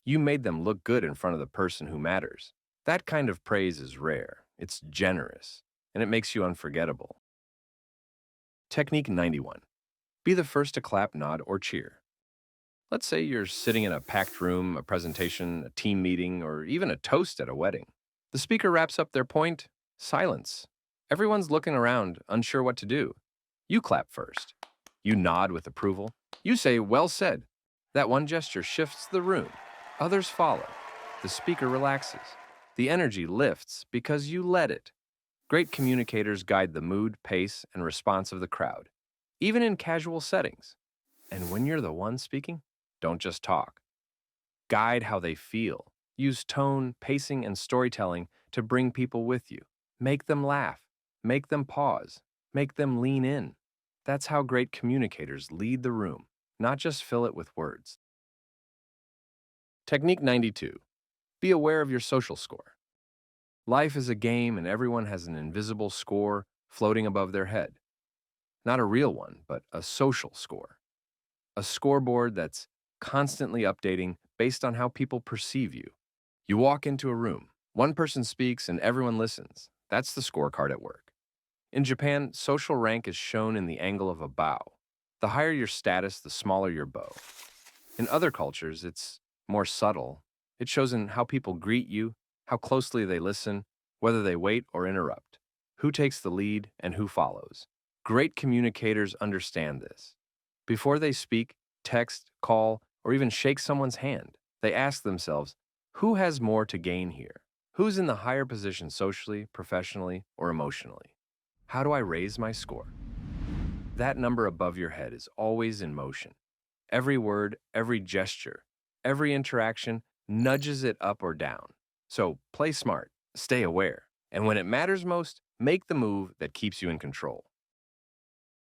You made them look good in front of the person who matters. That kind of praise is rare, it's generous, and it makes you unforgettable. Technique 91. Be the first to clap, nod, or cheer. Let's say you're sitting in a packed room, a presentation, a team meeting, or even a toast at a wedding. The speaker wraps up their point. Silence. Everyone's looking around, unsure what to do. You clap first. You nod with approval. You say, "Well said." That one gesture shifts the room. Others follow. The speaker relaxes. The energy lifts because you let it. Great communicators guide the mood, pace, and response of the crowd, even in casual settings. And when you're the one speaking, don't just talk. Guide how they feel. Use tone, pacing, and storytelling to bring people with you. Make them laugh. Make them pause. Make them lean in. That's how great communicators lead the room, not just fill it with words. Technique 92. Be aware of your social score. Life is a game and everyone has an invisible score floating above their head. Not a real one, but a social score. A scoreboard that's constantly updating based on how people perceive you. You walk into a room, one person speaks and everyone listens. That's the scorecard at work. In Japan, social rank is shown in the angle of a bow. The higher your status, the smaller your bow. In other cultures, it's more subtle. It shows in how people greet you, how closely they listen, whether they wait or interrupt, who takes the lead and who follows. Great communicators understand this. Before they speak, text, call, or even shake someone's hand, they ask themselves, who has more to gain here? Who's in the higher position socially, professionally, or emotionally? How do I raise my score? That number above your head is always in motion. Every word, every gesture, every interaction nudges it up or down. So play smart, stay aware, and when it matters most, make the move that keeps you in control.